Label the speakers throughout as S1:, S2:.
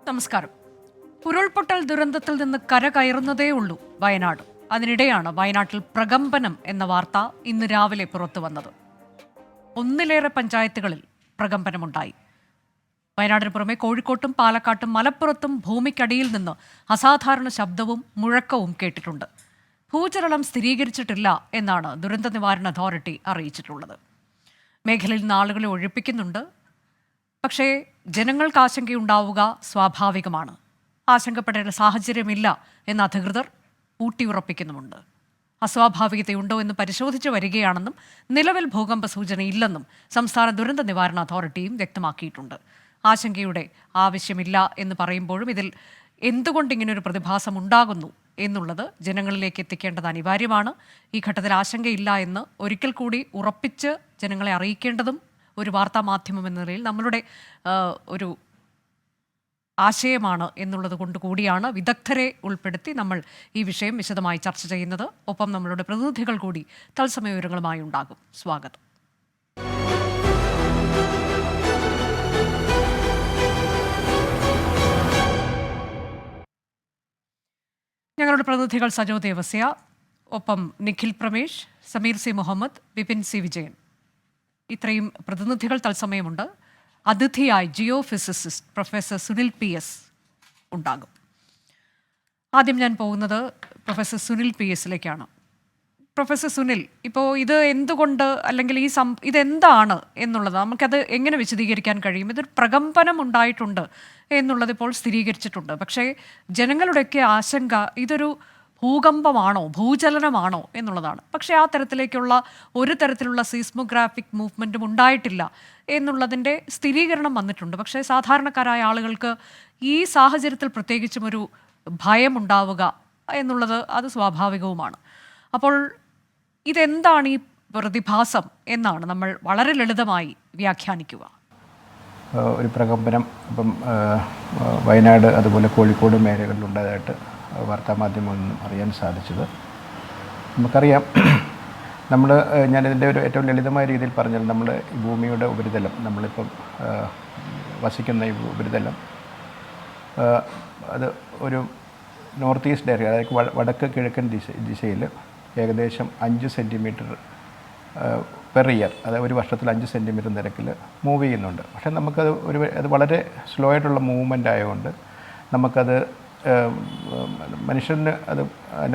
S1: നമസ്കാരം. ഉരുൾപൊട്ടൽ ദുരന്തത്തിൽ നിന്ന് കരകയറുന്നതേ ഉള്ളൂ വയനാട്. അതിനിടെയാണ് വയനാട്ടിൽ പ്രകമ്പനം എന്ന വാർത്ത ഇന്ന് രാവിലെ പുറത്തു വന്നത്. ഒന്നിലേറെ പഞ്ചായത്തുകളിൽ പ്രകമ്പനമുണ്ടായി. വയനാടിന് പുറമെ കോഴിക്കോട്ടും പാലക്കാട്ടും മലപ്പുറത്തും ഭൂമിക്കടിയിൽ നിന്ന് അസാധാരണ ശബ്ദവും മുഴക്കവും കേട്ടിട്ടുണ്ട്. ഭൂചലനം സ്ഥിരീകരിച്ചിട്ടില്ല എന്നാണ് ദുരന്ത നിവാരണ അതോറിറ്റി അറിയിച്ചിട്ടുള്ളത്. മേഖലയിൽ നിന്ന് ആളുകളെ ഒഴിപ്പിക്കുന്നുണ്ട്. പക്ഷേ ജനങ്ങൾക്ക് ആശങ്കയുണ്ടാവുക സ്വാഭാവികമാണ്. ആശങ്കപ്പെടേണ്ട സാഹചര്യമില്ല എന്ന് അധികൃതർ ഊട്ടിയുറപ്പിക്കുന്നുമുണ്ട്. അസ്വാഭാവികതയുണ്ടോ എന്ന് പരിശോധിച്ചു വരികയാണെന്നും നിലവിൽ ഭൂകമ്പ സൂചനയില്ലെന്നും സംസ്ഥാന ദുരന്ത നിവാരണ അതോറിറ്റിയും വ്യക്തമാക്കിയിട്ടുണ്ട്. ആശങ്കയുടെ ആവശ്യമില്ല എന്ന് പറയുമ്പോഴും ഇതിൽ എന്തുകൊണ്ട് ഇങ്ങനൊരു പ്രതിഭാസം ഉണ്ടാകുന്നു എന്നുള്ളത് ജനങ്ങളിലേക്ക് എത്തിക്കേണ്ടത് അനിവാര്യമാണ്. ഈ ഘട്ടത്തിൽ ആശങ്കയില്ല എന്ന് ഒരിക്കൽ കൂടി ഉറപ്പിച്ച് ജനങ്ങളെ അറിയിക്കേണ്ടതും ഒരു വാർത്താ മാധ്യമം എന്ന നിലയിൽ നമ്മളുടെ ഒരു ആശയമാണ് എന്നുള്ളത് കൊണ്ട് കൂടിയാണ് വിദഗ്ധരെ ഉൾപ്പെടുത്തി നമ്മൾ ഈ വിഷയം വിശദമായി ചർച്ച ചെയ്യുന്നത്. ഒപ്പം നമ്മളുടെ പ്രതിനിധികൾ കൂടി തത്സമയ വിവരങ്ങളുമായി ഉണ്ടാകും. സ്വാഗതം. ഞങ്ങളുടെ പ്രതിനിധികൾ സജോ ദേവസ്യ, ഒപ്പം നിഖിൽ പ്രമേഷ്, സമീർ സി മുഹമ്മദ്, വിപിൻ സി വിജയൻ, ഇത്രയും പ്രതിനിധികൾ തത്സമയമുണ്ട്. അതിഥിയായി geophysicist professor Sunil PS ഉണ്ടാകും. ആദ്യം ഞാൻ പോകുന്നത് professor Sunil PS professor Sunil, ഇപ്പോൾ ഇത് എന്തുകൊണ്ട്, അല്ലെങ്കിൽ ഇതെന്താണ് എന്നുള്ളത് നമുക്കത് എങ്ങനെ വിശദീകരിക്കാൻ കഴിയും? ഇതൊരു പ്രകമ്പനം ഉണ്ടായിട്ടുണ്ട് എന്നുള്ളത് ഇപ്പോൾ സ്ഥിരീകരിച്ചിട്ടുണ്ട്. പക്ഷേ ജനങ്ങളുടെയൊക്കെ ആശങ്ക ഇതൊരു ഭൂകമ്പമാണോ, ഭൂചലനമാണോ എന്നുള്ളതാണ്. പക്ഷേ ആ തരത്തിലേക്കുള്ള ഒരു തരത്തിലുള്ള സീസ്മോഗ്രാഫിക് മൂവ്മെൻറ്റും ഉണ്ടായിട്ടില്ല എന്നുള്ളതിൻ്റെ സ്ഥിരീകരണം വന്നിട്ടുണ്ട്. പക്ഷേ സാധാരണക്കാരായ ആളുകൾക്ക് ഈ സാഹചര്യത്തിൽ പ്രത്യേകിച്ചും ഒരു ഭയം ഉണ്ടാവുക എന്നുള്ളത് അത് സ്വാഭാവികവുമാണ്. അപ്പോൾ ഇതെന്താണ് ഈ പ്രതിഭാസം എന്നാണ് നമ്മൾ വളരെ ലളിതമായി വ്യാഖ്യാനിക്കുക.
S2: ഒരു പ്രകമ്പനം ഇപ്പം വയനാട് അതുപോലെ കോഴിക്കോട് മേഖലകളിലുണ്ടായതായിട്ട് വാർത്താമാധ്യമങ്ങളിൽ നിന്നും അറിയാൻ സാധിച്ചത്. നമുക്കറിയാം, ഞാനിതിൻ്റെ ഒരു ഏറ്റവും ലളിതമായ രീതിയിൽ പറഞ്ഞാൽ, നമ്മൾ ഈ ഭൂമിയുടെ ഉപരിതലം, നമ്മളിപ്പം വസിക്കുന്ന ഈ ഉപരിതലം, അത് ഒരു നോർത്ത് ഈസ്റ്റ് ഡയറക്ഷൻ, അതായത് വടക്ക് കിഴക്കൻ ദിശയിൽ ഏകദേശം 5 സെൻറ്റിമീറ്റർ പെർ ഇയർ, അതായത് ഒരു വർഷത്തിൽ 5 സെൻറ്റിമീറ്റർ നിരക്കിൽ മൂവ് ചെയ്യുന്നുണ്ട്. പക്ഷേ നമുക്കത് അത് വളരെ സ്ലോ ആയിട്ടുള്ള മൂവ്മെൻ്റ് ആയതുകൊണ്ട് നമുക്കത് മനുഷ്യന് അത്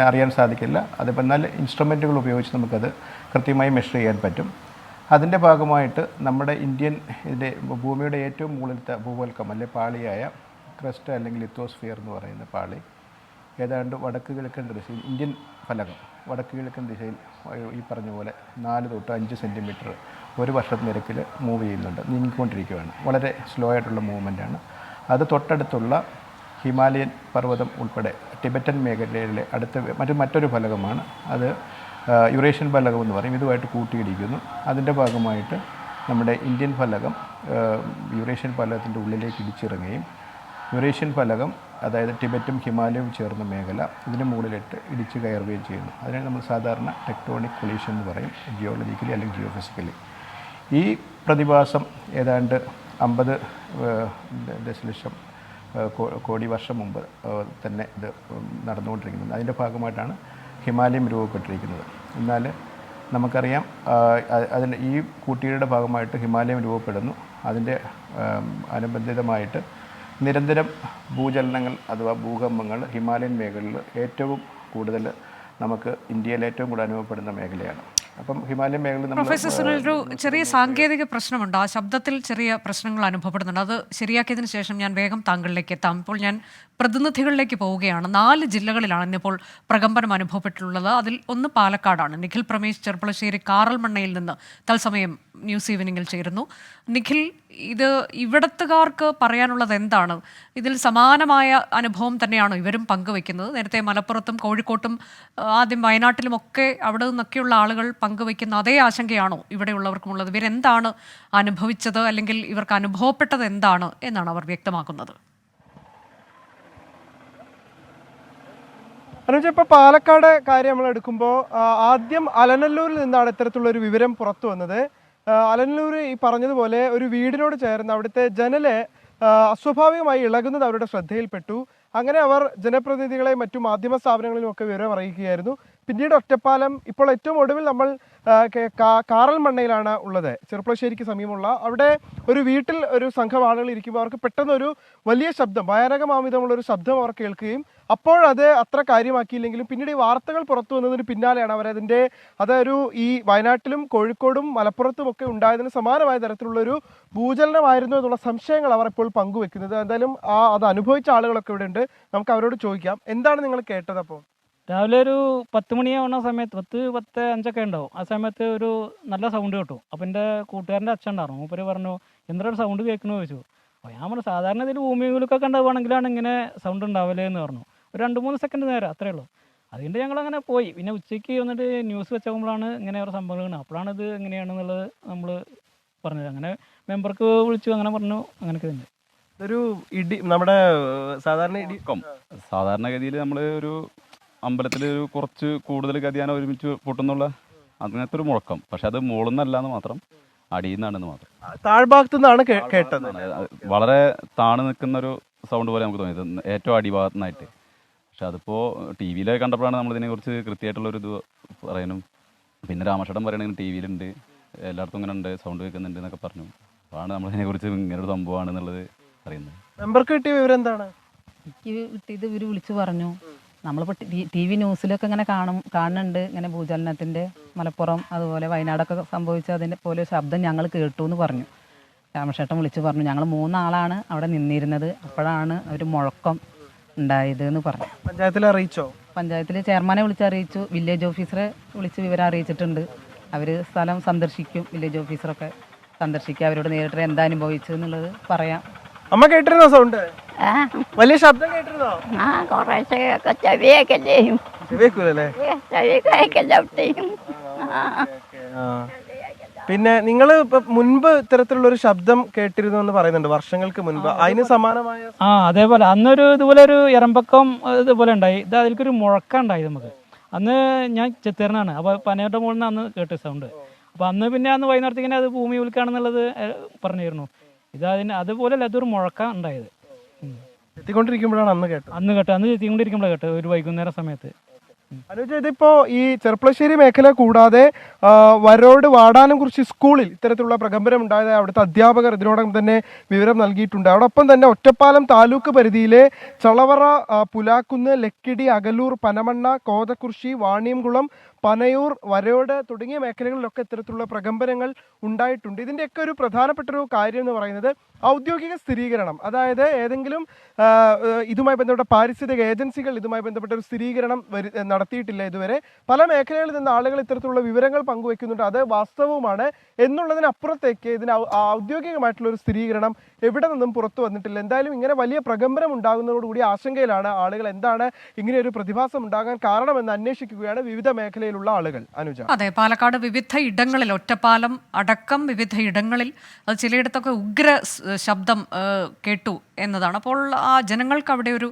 S2: അറിയാൻ സാധിക്കില്ല. അതിപ്പോൾ എന്നാൽ ഇൻസ്ട്രുമെൻറ്റുകൾ ഉപയോഗിച്ച് നമുക്കത് കൃത്യമായി മെഷർ ചെയ്യാൻ പറ്റും. അതിൻ്റെ ഭാഗമായിട്ട് നമ്മുടെ ഭൂമിയുടെ ഏറ്റവും മുകളിലത്തെ ഭൂവൽക്കം അല്ലെ പാളിയായ ക്രസ്റ്റ് അല്ലെങ്കിൽ ലിത്തോസ്ഫിയർ എന്ന് പറയുന്ന പാളി ഏതാണ്ട് വടക്ക് കിഴക്കൻ ദിശയിൽ, ഇന്ത്യൻ ഫലകം വടക്ക് കിഴക്കൻ ദിശയിൽ ഈ പറഞ്ഞ പോലെ 4 തൊട്ട് 5 സെൻറ്റിമീറ്റർ ഒരു വർഷത്തെ നിരക്കിൽ മൂവ് ചെയ്യുന്നുണ്ട്, നീങ്ങിക്കൊണ്ടിരിക്കുകയാണ്. വളരെ സ്ലോ ആയിട്ടുള്ള മൂവ്മെൻറ്റാണ്. അത് തൊട്ടടുത്തുള്ള ഹിമാലയൻ പർവ്വതം ഉൾപ്പെടെ ടിബറ്റൻ മേഖലയിലെ മറ്റൊരു ഫലകമാണ്. അത് യുറേഷ്യൻ ഫലകം എന്ന് പറയും. ഇതുമായിട്ട് കൂട്ടിയിടിക്കുന്നു. അതിൻ്റെ ഭാഗമായിട്ട് നമ്മുടെ ഇന്ത്യൻ ഫലകം യുറേഷ്യൻ ഫലകത്തിൻ്റെ ഉള്ളിലേക്ക് ഇടിച്ചിറങ്ങുകയും യുറേഷ്യൻ ഫലകം, അതായത് ടിബറ്റും ഹിമാലയവും ചേർന്ന മേഖല, ഇതിന് മുകളിലിട്ട് ഇടിച്ച് കയറുകയും ചെയ്യുന്നു. അതിനെ നമ്മൾ സാധാരണ ടെക്ടോണിക് കൊളീഷൻ എന്ന് പറയും, ജിയോളജിക്കലി അല്ലെങ്കിൽ ജിയോഫിസിക്കലി. ഈ പ്രതിഭാസം ഏതാണ്ട് 50 ദശലക്ഷം കോടി വർഷം മുമ്പ് തന്നെ ഇത് നടന്നുകൊണ്ടിരിക്കുന്നത്. അതിൻ്റെ ഭാഗമായിട്ടാണ് ഹിമാലയം രൂപപ്പെട്ടിരിക്കുന്നത്. എന്നാൽ നമുക്കറിയാം, ഈ കൂട്ടിയുടെ ഭാഗമായിട്ട് ഹിമാലയം രൂപപ്പെടുന്നു. അതിൻ്റെ അനുബന്ധിതമായിട്ട് നിരന്തരം ഭൂചലനങ്ങൾ അഥവാ ഭൂകമ്പങ്ങൾ ഹിമാലയൻ മേഖലയിൽ ഏറ്റവും കൂടുതൽ നമുക്ക് ഇന്ത്യയിൽ ഏറ്റവും കൂടുതൽ അനുഭവപ്പെടുന്ന മേഖലയാണ്. അപ്പം ഹിമാലയൻ മേഖല.
S1: പ്രൊഫസർ സുനിൽ, ഒരു ചെറിയ സാങ്കേതിക പ്രശ്നമുണ്ട്. ആ ശബ്ദത്തിൽ ചെറിയ പ്രശ്നങ്ങൾ അനുഭവപ്പെടുന്നുണ്ട്. അത് ശരിയാക്കിയതിന് ശേഷം ഞാൻ വേഗം താങ്കളിലേക്ക് എത്താം. ഇപ്പോൾ ഞാൻ പ്രതിനിധികളിലേക്ക് പോവുകയാണ്. 4 ജില്ലകളിലാണ് ഇന്നിപ്പോൾ പ്രകമ്പനം അനുഭവപ്പെട്ടിട്ടുള്ളത്. അതിൽ ഒന്ന് പാലക്കാടാണ്. നിഖിൽ പ്രമേഷ് ചെർപ്പളശ്ശേരി കാറൽമണ്ണയിൽ നിന്ന് തത്സമയം ന്യൂസ് ഈവനിങ്ങിൽ ചേരുന്നു. നിഖിൽ, ഇത് ഇവിടത്തുകാർക്ക് പറയാനുള്ളത് എന്താണ്? ഇതിൽ സമാനമായ അനുഭവം തന്നെയാണോ ഇവരും പങ്കുവയ്ക്കുന്നത്? നേരത്തെ മലപ്പുറത്തും കോഴിക്കോട്ടും ആദ്യം വയനാട്ടിലുമൊക്കെ അവിടെ നിന്നൊക്കെയുള്ള ആളുകൾ പങ്കുവയ്ക്കുന്ന അതേ ആശങ്കയാണോ ഇവിടെയുള്ളവർക്കുമുള്ളത്? ഇവരെന്താണ് അനുഭവിച്ചത്, അല്ലെങ്കിൽ ഇവർക്ക് അനുഭവപ്പെട്ടത് എന്താണ് എന്നാണ് അവർ വ്യക്തമാക്കുന്നത്?
S3: അനുജ, ഇപ്പോൾ പാലക്കാട് കാര്യം നമ്മൾ എടുക്കുമ്പോൾ ആദ്യം അലനല്ലൂരിൽ നിന്നാണ് ഇത്തരത്തിലുള്ളൊരു വിവരം പുറത്തു വന്നത്. അലനല്ലൂർ ഈ പറഞ്ഞതുപോലെ ഒരു വീടിനോട് ചേർന്ന് അവിടുത്തെ ജനല് അസ്വാഭാവികമായി ഇളകുന്നത് അവരുടെ ശ്രദ്ധയിൽപ്പെട്ടു. അങ്ങനെ അവർ ജനപ്രതിനിധികളെ മറ്റു മാധ്യമ സ്ഥാപനങ്ങളിലും ഒക്കെ വിവരം അറിയിക്കുകയായിരുന്നു. പിന്നീട് ഒറ്റപ്പാലം, ഇപ്പോൾ ഏറ്റവും ഒടുവിൽ നമ്മൾ കാറൽമണ്ണയിലാണ് ഉള്ളത്, ചെർപ്പളശ്ശേരിക്ക് സമീപമുള്ള. അവിടെ ഒരു വീട്ടിൽ ഒരു സംഘം ആളുകൾ ഇരിക്കുമ്പോൾ അവർക്ക് പെട്ടെന്ന് ഒരു വലിയ ശബ്ദം, ഭയാനകമാവിധമുള്ളൊരു ശബ്ദം അവർ കേൾക്കുകയും അപ്പോഴത് അത്ര കാര്യമാക്കിയില്ലെങ്കിലും പിന്നീട് ഈ വാർത്തകൾ പുറത്തു വന്നതിന് പിന്നാലെയാണ് അതൊരു ഈ വയനാട്ടിലും കോഴിക്കോടും മലപ്പുറത്തും ഒക്കെ ഉണ്ടായതിന് സമാനമായ തരത്തിലുള്ളൊരു ഭൂചലനമായിരുന്നു എന്നുള്ള സംശയങ്ങൾ അവർ ഇപ്പോൾ പങ്കുവെക്കുന്നത്. എന്തായാലും അത് അനുഭവിച്ച ആളുകളൊക്കെ ഇവിടെ ഉണ്ട്. നമുക്ക് അവരോട് ചോദിക്കാം, എന്താണ് നിങ്ങൾ കേട്ടത്? അപ്പോൾ
S4: രാവിലെ ഒരു 10 മണിയാവുന്ന സമയത്ത് 10-5 ഉണ്ടാവും. ആ സമയത്ത് ഒരു നല്ല സൗണ്ട് കേട്ടു. അപ്പം എൻ്റെ കൂട്ടുകാരൻ്റെ അച്ഛൻ ഉണ്ടായിരുന്നു. മൂപ്പര് പറഞ്ഞു, എന്തൊരു സൗണ്ട് കേൾക്കണമെന്ന് ചോദിച്ചു. അപ്പോൾ ഞാൻ പറഞ്ഞു, സാധാരണ ഇതിൽ ഭൂമിയിലൊക്കെ ഉണ്ടാവുകയാണെങ്കിലാണ് ഇങ്ങനെ സൗണ്ട് ഉണ്ടാവില്ലേ എന്ന് പറഞ്ഞു. ഒരു 2-3 സെക്കൻഡ് നേരം അത്രേ ഉള്ളൂ. അതുകൊണ്ട് ഞങ്ങളങ്ങനെ പോയി. പിന്നെ ഉച്ചയ്ക്ക് വന്നിട്ട് ന്യൂസ് വെച്ചാകുമ്പോഴാണ് ഇങ്ങനെ ഓരോ സംഭവങ്ങൾ, അപ്പോഴാണ് ഇത് എങ്ങനെയാണെന്നുള്ളത് നമ്മൾ പറഞ്ഞത്. അങ്ങനെ മെമ്പർക്ക് വിളിച്ചു, അങ്ങനെ പറഞ്ഞു. അങ്ങനെയൊക്കെ തന്നെ
S3: ഒരു ഇടി, നമ്മുടെ
S5: സാധാരണഗതിയിൽ നമ്മൾ ഒരു അമ്പലത്തിൽ ഒരു കുറച്ച് കൂടുതൽ ഗതിയാന ഒരുമിച്ച് പൊട്ടുന്നുള്ള അങ്ങനത്തെ ഒരു മുഴക്കം. പക്ഷെ അത് മുകളിൽ മാത്രം, അടിയിൽ നിന്നാണെന്ന് മാത്രം.
S3: താഴ്ഭാഗത്തു നിന്നാണ് കേട്ടത്.
S5: വളരെ താണു നിൽക്കുന്ന ഒരു സൗണ്ട് പോലെ നമുക്ക് തോന്നിയത്, ഏറ്റവും അടിഭാഗത്തു നിന്നായിട്ട്. പക്ഷെ അതിപ്പോൾ ടി വിയിലൊക്കെ കണ്ടപ്പോഴാണ് നമ്മളിതിനെക്കുറിച്ച് കൃത്യമായിട്ടുള്ളൊരു ഇത് പറയാനും. പിന്നെ രാമേശ്വരം പറയണമെങ്കിൽ ടി വിയിലുണ്ട്, എല്ലായിടത്തും ഇങ്ങനെ ഉണ്ട്, സൗണ്ട് കേൾക്കുന്നുണ്ട് എന്നൊക്കെ പറഞ്ഞു. അപ്പോഴാണ് നമ്മളിതിനെക്കുറിച്ച് ഇങ്ങനൊരു സംഭവമാണെന്നുള്ളത് അറിയുന്നത്.
S3: മെമ്പർക്ക് കിട്ടിയ വിവരം എന്താണ്?
S6: എനിക്ക് കിട്ടിയത് ഇവർ വിളിച്ചു പറഞ്ഞു. നമ്മളിപ്പോൾ ടി വി ന്യൂസിലൊക്കെ ഇങ്ങനെ കാണുന്നുണ്ട്, ഇങ്ങനെ ഭൂചലനത്തിൻ്റെ മലപ്പുറം അതുപോലെ വയനാടൊക്കെ സംഭവിച്ച അതിൻ്റെ പോലെ ശബ്ദം ഞങ്ങൾ കേട്ടു എന്ന് പറഞ്ഞു. രാമേശ്വരൻ വിളിച്ചു പറഞ്ഞു. ഞങ്ങൾ 3 ആളാണ് അവിടെ നിന്നിരുന്നത്. അപ്പോഴാണ് ഒരു മുഴക്കം ഉണ്ടായത് എന്ന് പറഞ്ഞു.
S3: പഞ്ചായത്തിൽ അറിയിച്ചോ?
S6: പഞ്ചായത്തിൽ ചെയർമാനെ വിളിച്ചറിയിച്ചു. വില്ലേജ് ഓഫീസറെ വിളിച്ച് വിവരം അറിയിച്ചിട്ടുണ്ട്. അവർ സ്ഥലം സന്ദർശിക്കും, വില്ലേജ് ഓഫീസറൊക്കെ സന്ദർശിക്കുക, അവരോട് നേരിട്ട് എന്താ അനുഭവിച്ചത് എന്നുള്ളത് പറയാം.
S3: അമ്മ കേട്ടിരുന്നോ സൗണ്ട്? വലിയ ശബ്ദം കേട്ടിരുന്നോ?
S7: കുറേശ്ശൊക്കെ ചെവിയൊക്കെ ചെയ്യും.
S3: ചെവിയേക്കൂലല്ലേ?
S7: ചെവിയൊക്കെ.
S3: പിന്നെ നിങ്ങൾ മുൻപ് ഇത്തരത്തിലുള്ളൊരു ശബ്ദം കേട്ടിരുന്നു എന്ന് പറയുന്നുണ്ട്, വർഷങ്ങൾക്ക് മുൻപ്. അതിന് സമാനമായ
S4: അതേപോലെ അന്നൊരു ഇതുപോലെ ഒരു ഇറമ്പക്കം ഇതുപോലെ ഉണ്ടായി. ഇത് അതിലേക്കൊരു മുഴക്കം ഉണ്ടായി നമുക്ക്. അന്ന് ഞാൻ ചെത്തേരനാണ്. അപ്പോൾ പനയുടെ മുകളിൽ നിന്ന് അന്ന് കേട്ട സൗണ്ട്. അപ്പോൾ അന്ന് പിന്നെ വൈകുന്നേരത്തേക്കിനെ അത് ഭൂമി വിൽക്കാണെന്നുള്ളത് പറഞ്ഞിരുന്നു. അതുപോലെയല്ല, അതൊരു മുഴക്കം ഉണ്ടായത്.
S3: എത്തിക്കൊണ്ടിരിക്കുമ്പോഴാണ് അന്ന് കേട്ടത്.
S4: അന്ന് എത്തിക്കൊണ്ടിരിക്കുമ്പോഴാണ് കേട്ടത്, ഒരു വൈകുന്നേരം സമയത്ത്.
S3: അനുജ, ഇതിപ്പോ ഈ ചെർപ്പളശ്ശേരി മേഖല കൂടാതെ വരോട് വാടാനംകുറിച്ചി സ്കൂളിൽ ഇത്തരത്തിലുള്ള പ്രകമ്പനം ഉണ്ടായതായി അവിടുത്തെ അധ്യാപകർ ഇതിനോടകം തന്നെ വിവരം നൽകിയിട്ടുണ്ട്. അതോടൊപ്പം തന്നെ ഒറ്റപ്പാലം താലൂക്ക് പരിധിയിലെ ചളവറ, പുലാക്കുന്ന്, ലക്കിടി, അകലൂർ, പനമണ്ണ, കോതക്കുറിശി, വാണിയംകുളം, പനയൂർ, വരയോട് തുടങ്ങിയ മേഖലകളിലൊക്കെ ഇത്തരത്തിലുള്ള പ്രകമ്പനങ്ങൾ ഉണ്ടായിട്ടുണ്ട്. ഇതിൻ്റെയൊക്കെ ഒരു പ്രധാനപ്പെട്ട ഒരു കാര്യം എന്ന് പറയുന്നത് ഔദ്യോഗിക സ്ഥിരീകരണം. അതായത് ഏതെങ്കിലും ഇതുമായി ബന്ധപ്പെട്ട പാരിസ്ഥിതിക ഏജൻസികൾ ഇതുമായി ബന്ധപ്പെട്ട ഒരു സ്ഥിരീകരണം നടത്തിയിട്ടില്ല ഇതുവരെ. പല മേഖലകളിൽ നിന്ന് ആളുകൾ ഇത്തരത്തിലുള്ള വിവരങ്ങൾ പങ്കുവെക്കുന്നുണ്ട്, അത് വാസ്തവവുമാണ് എന്നുള്ളതിനപ്പുറത്തേക്ക് ഇതിന് ഔദ്യോഗികമായിട്ടുള്ള ഒരു സ്ഥിരീകരണം എവിടെ നിന്നും പുറത്തു വന്നിട്ടില്ല. എന്തായാലും ഇങ്ങനെ വലിയ പ്രകമ്പനം ഉണ്ടാകുന്നതോടുകൂടി ആശങ്കയിലാണ് ആളുകൾ. എന്താണ് ഇങ്ങനെ ഒരു പ്രതിഭാസം ഉണ്ടാകാൻ കാരണമെന്ന് അന്വേഷിക്കുകയാണ് വിവിധ മേഖലയിലുള്ള ആളുകൾ. അനുജ,
S1: അതെ, പാലക്കാട് വിവിധ ഇടങ്ങളിൽ, ഒറ്റപ്പാലം അടക്കം വിവിധ ഇടങ്ങളിൽ അത് ചിലയിടത്തൊക്കെ ഉഗ്ര ശബ്ദം കേട്ടു എന്നതാണ്. അപ്പോൾ ആ ജനങ്ങൾക്ക് അവിടെ ഒരു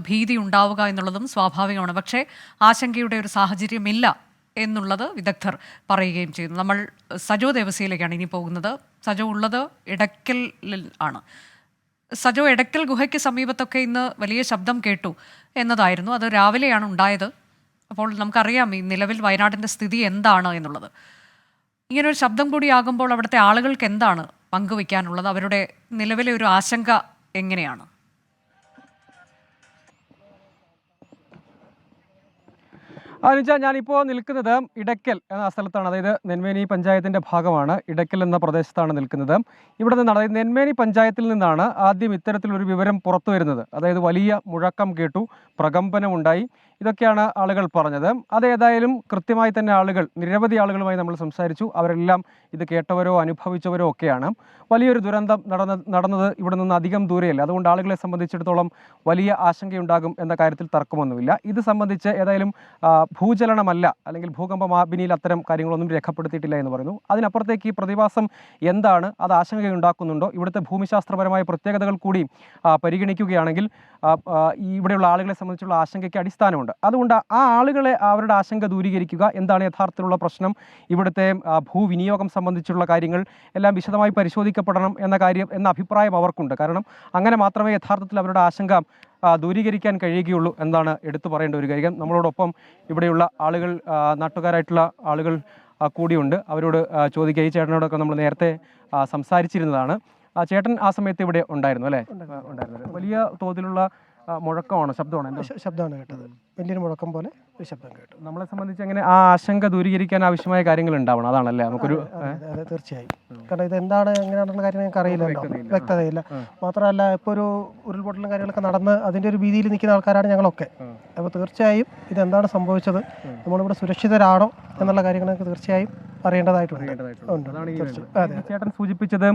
S1: ഭീതി ഉണ്ടാവുക എന്നുള്ളതും സ്വാഭാവികമാണ്. പക്ഷേ ആശങ്കയുടെ ഒരു സാഹചര്യമില്ല എന്നുള്ളത് വിദഗ്ധർ പറയുകയും ചെയ്യുന്നു. നമ്മൾ സജോ ദേവസിയിലേക്കാണ് ഇനി പോകുന്നത്. സജോ ഉള്ളത് ഇടയ്ക്കലിൽ ആണ്. സജോ, എടക്കൽ ഗുഹയ്ക്ക് സമീപത്തൊക്കെ ഇന്ന് വലിയ ശബ്ദം കേട്ടു എന്നതായിരുന്നു. അത് രാവിലെയാണ് ഉണ്ടായത്. അപ്പോൾ നമുക്കറിയാം ഈ നിലവിൽ വയനാടിൻ്റെ സ്ഥിതി എന്താണ് എന്നുള്ളത്. ഇങ്ങനൊരു ശബ്ദം കൂടിയാകുമ്പോൾ അവിടുത്തെ ആളുകൾക്ക് എന്താണ് പങ്കുവയ്ക്കാനുള്ളത്? അവരുടെ നിലവിലെ ഒരു ആശങ്ക എങ്ങനെയാണ്?
S8: അനുജ, ഞാനിപ്പോൾ നിൽക്കുന്നത് ഇടയ്ക്കൽ എന്ന സ്ഥലത്താണ്. അതായത് നെന്മേനി പഞ്ചായത്തിൻ്റെ ഭാഗമാണ് ഇടയ്ക്കൽ എന്ന പ്രദേശത്താണ് നിൽക്കുന്നത്. ഇവിടെ നിന്നാണ്, അതായത് നെന്മേനി പഞ്ചായത്തിൽ നിന്നാണ് ആദ്യം ഇത്തരത്തിലൊരു വിവരം പുറത്തു വരുന്നത്. അതായത് വലിയ മുഴക്കം കേട്ടു, പ്രകമ്പനമുണ്ടായി, ഇതൊക്കെയാണ് ആളുകൾ പറഞ്ഞത്. അതേതായാലും കൃത്യമായി തന്നെ നിരവധി ആളുകളുമായി നമ്മൾ സംസാരിച്ചു. അവരെല്ലാം ഇത് കേട്ടവരോ അനുഭവിച്ചവരോ ഒക്കെയാണ്. വലിയൊരു ദുരന്തം നടന്നത് ഇവിടെ നിന്ന് അധികം ദൂരെയല്ല. അതുകൊണ്ട് ആളുകളെ സംബന്ധിച്ചിടത്തോളം വലിയ ആശങ്കയുണ്ടാകും എന്ന കാര്യത്തിൽ തർക്കമൊന്നുമില്ല. ഇത് സംബന്ധിച്ച് ഏതായാലും ഭൂചലനമല്ല, അല്ലെങ്കിൽ ഭൂകമ്പമാപിനിയിൽ അത്തരം കാര്യങ്ങളൊന്നും രേഖപ്പെടുത്തിയിട്ടില്ല എന്ന് പറയുന്നു. അതിനപ്പുറത്തേക്ക് ഈ പ്രതിഭാസം എന്താണ്, അത് ആശങ്കയുണ്ടാക്കുന്നുണ്ടോ, ഇവിടുത്തെ ഭൂമിശാസ്ത്രപരമായ പ്രത്യേകതകൾ കൂടി പരിഗണിക്കുകയാണെങ്കിൽ ഇവിടെയുള്ള ആളുകളെ സംബന്ധിച്ചുള്ള ആശങ്കയ്ക്ക് അടിസ്ഥാനമുണ്ട്. ആളുകളുണ്ട്. അതുകൊണ്ട് ആ ആളുകളെ അവരുടെ ആശങ്ക ദൂരീകരിക്കുക, എന്താണ് യഥാർത്ഥത്തിലുള്ള പ്രശ്നം, ഇവിടുത്തെ ഭൂവിനിയോഗം സംബന്ധിച്ചുള്ള കാര്യങ്ങൾ എല്ലാം വിശദമായി പരിശോധിക്കപ്പെടണം എന്ന അഭിപ്രായം അവർക്കുണ്ട്. കാരണം അങ്ങനെ മാത്രമേ യഥാർത്ഥത്തിൽ അവരുടെ ആശങ്ക ദൂരീകരിക്കാൻ കഴിയുകയുള്ളൂ എന്നാണ് എടുത്തു പറയേണ്ട ഒരു കാര്യം. നമ്മളോടൊപ്പം ഇവിടെയുള്ള ആളുകൾ, നാട്ടുകാരായിട്ടുള്ള ആളുകൾ കൂടിയുണ്ട്. അവരോട് ചോദിക്കുക. ഈ ചേട്ടനോടൊക്കെ നമ്മൾ നേരത്തെ സംസാരിച്ചിരുന്നതാണ്. ചേട്ടൻ ആ സമയത്ത് ഇവിടെ ഉണ്ടായിരുന്നു അല്ലേ? ഉണ്ടായിരുന്നു. വലിയ തോതിലുള്ള മുഴക്കമാണ്, ശബ്ദമാണ്.
S3: ശബ്ദമാണ് കേട്ടത്, വലിയൊരു മുഴക്കം പോലെ ഒരു ശബ്ദം കേട്ടു.
S8: നമ്മളെ സംബന്ധിച്ച് അങ്ങനെ ആ ആശങ്ക ദൂരീകരിക്കാൻ ആവശ്യമായ കാര്യങ്ങൾ ഉണ്ടാവണം, അതാണല്ലേ നമുക്കൊരു.
S3: അതെ, തീർച്ചയായും. കാരണം ഇത് എന്താണ് എങ്ങനെയാണെന്നുള്ള കാര്യം ഞങ്ങൾക്ക് അറിയില്ലല്ലോ, വ്യക്തതയില്ല. മാത്രമല്ല ഇപ്പോൾ ഒരു ഉരുൾപൊട്ടലും കാര്യങ്ങളൊക്കെ നടന്ന് അതിൻ്റെ ഒരു ഭീതിയിൽ നിൽക്കുന്ന ആൾക്കാരാണ് ഞങ്ങളൊക്കെ. അപ്പോൾ തീർച്ചയായും ഇതെന്താണ് സംഭവിച്ചത്, നമ്മളിവിടെ സുരക്ഷിതരാണോ എന്നുള്ള കാര്യങ്ങൾ ഞങ്ങൾക്ക് തീർച്ചയായും അറിയേണ്ടതായിട്ടുണ്ട്.
S8: ചേട്ടൻ സൂചിപ്പിച്ചത്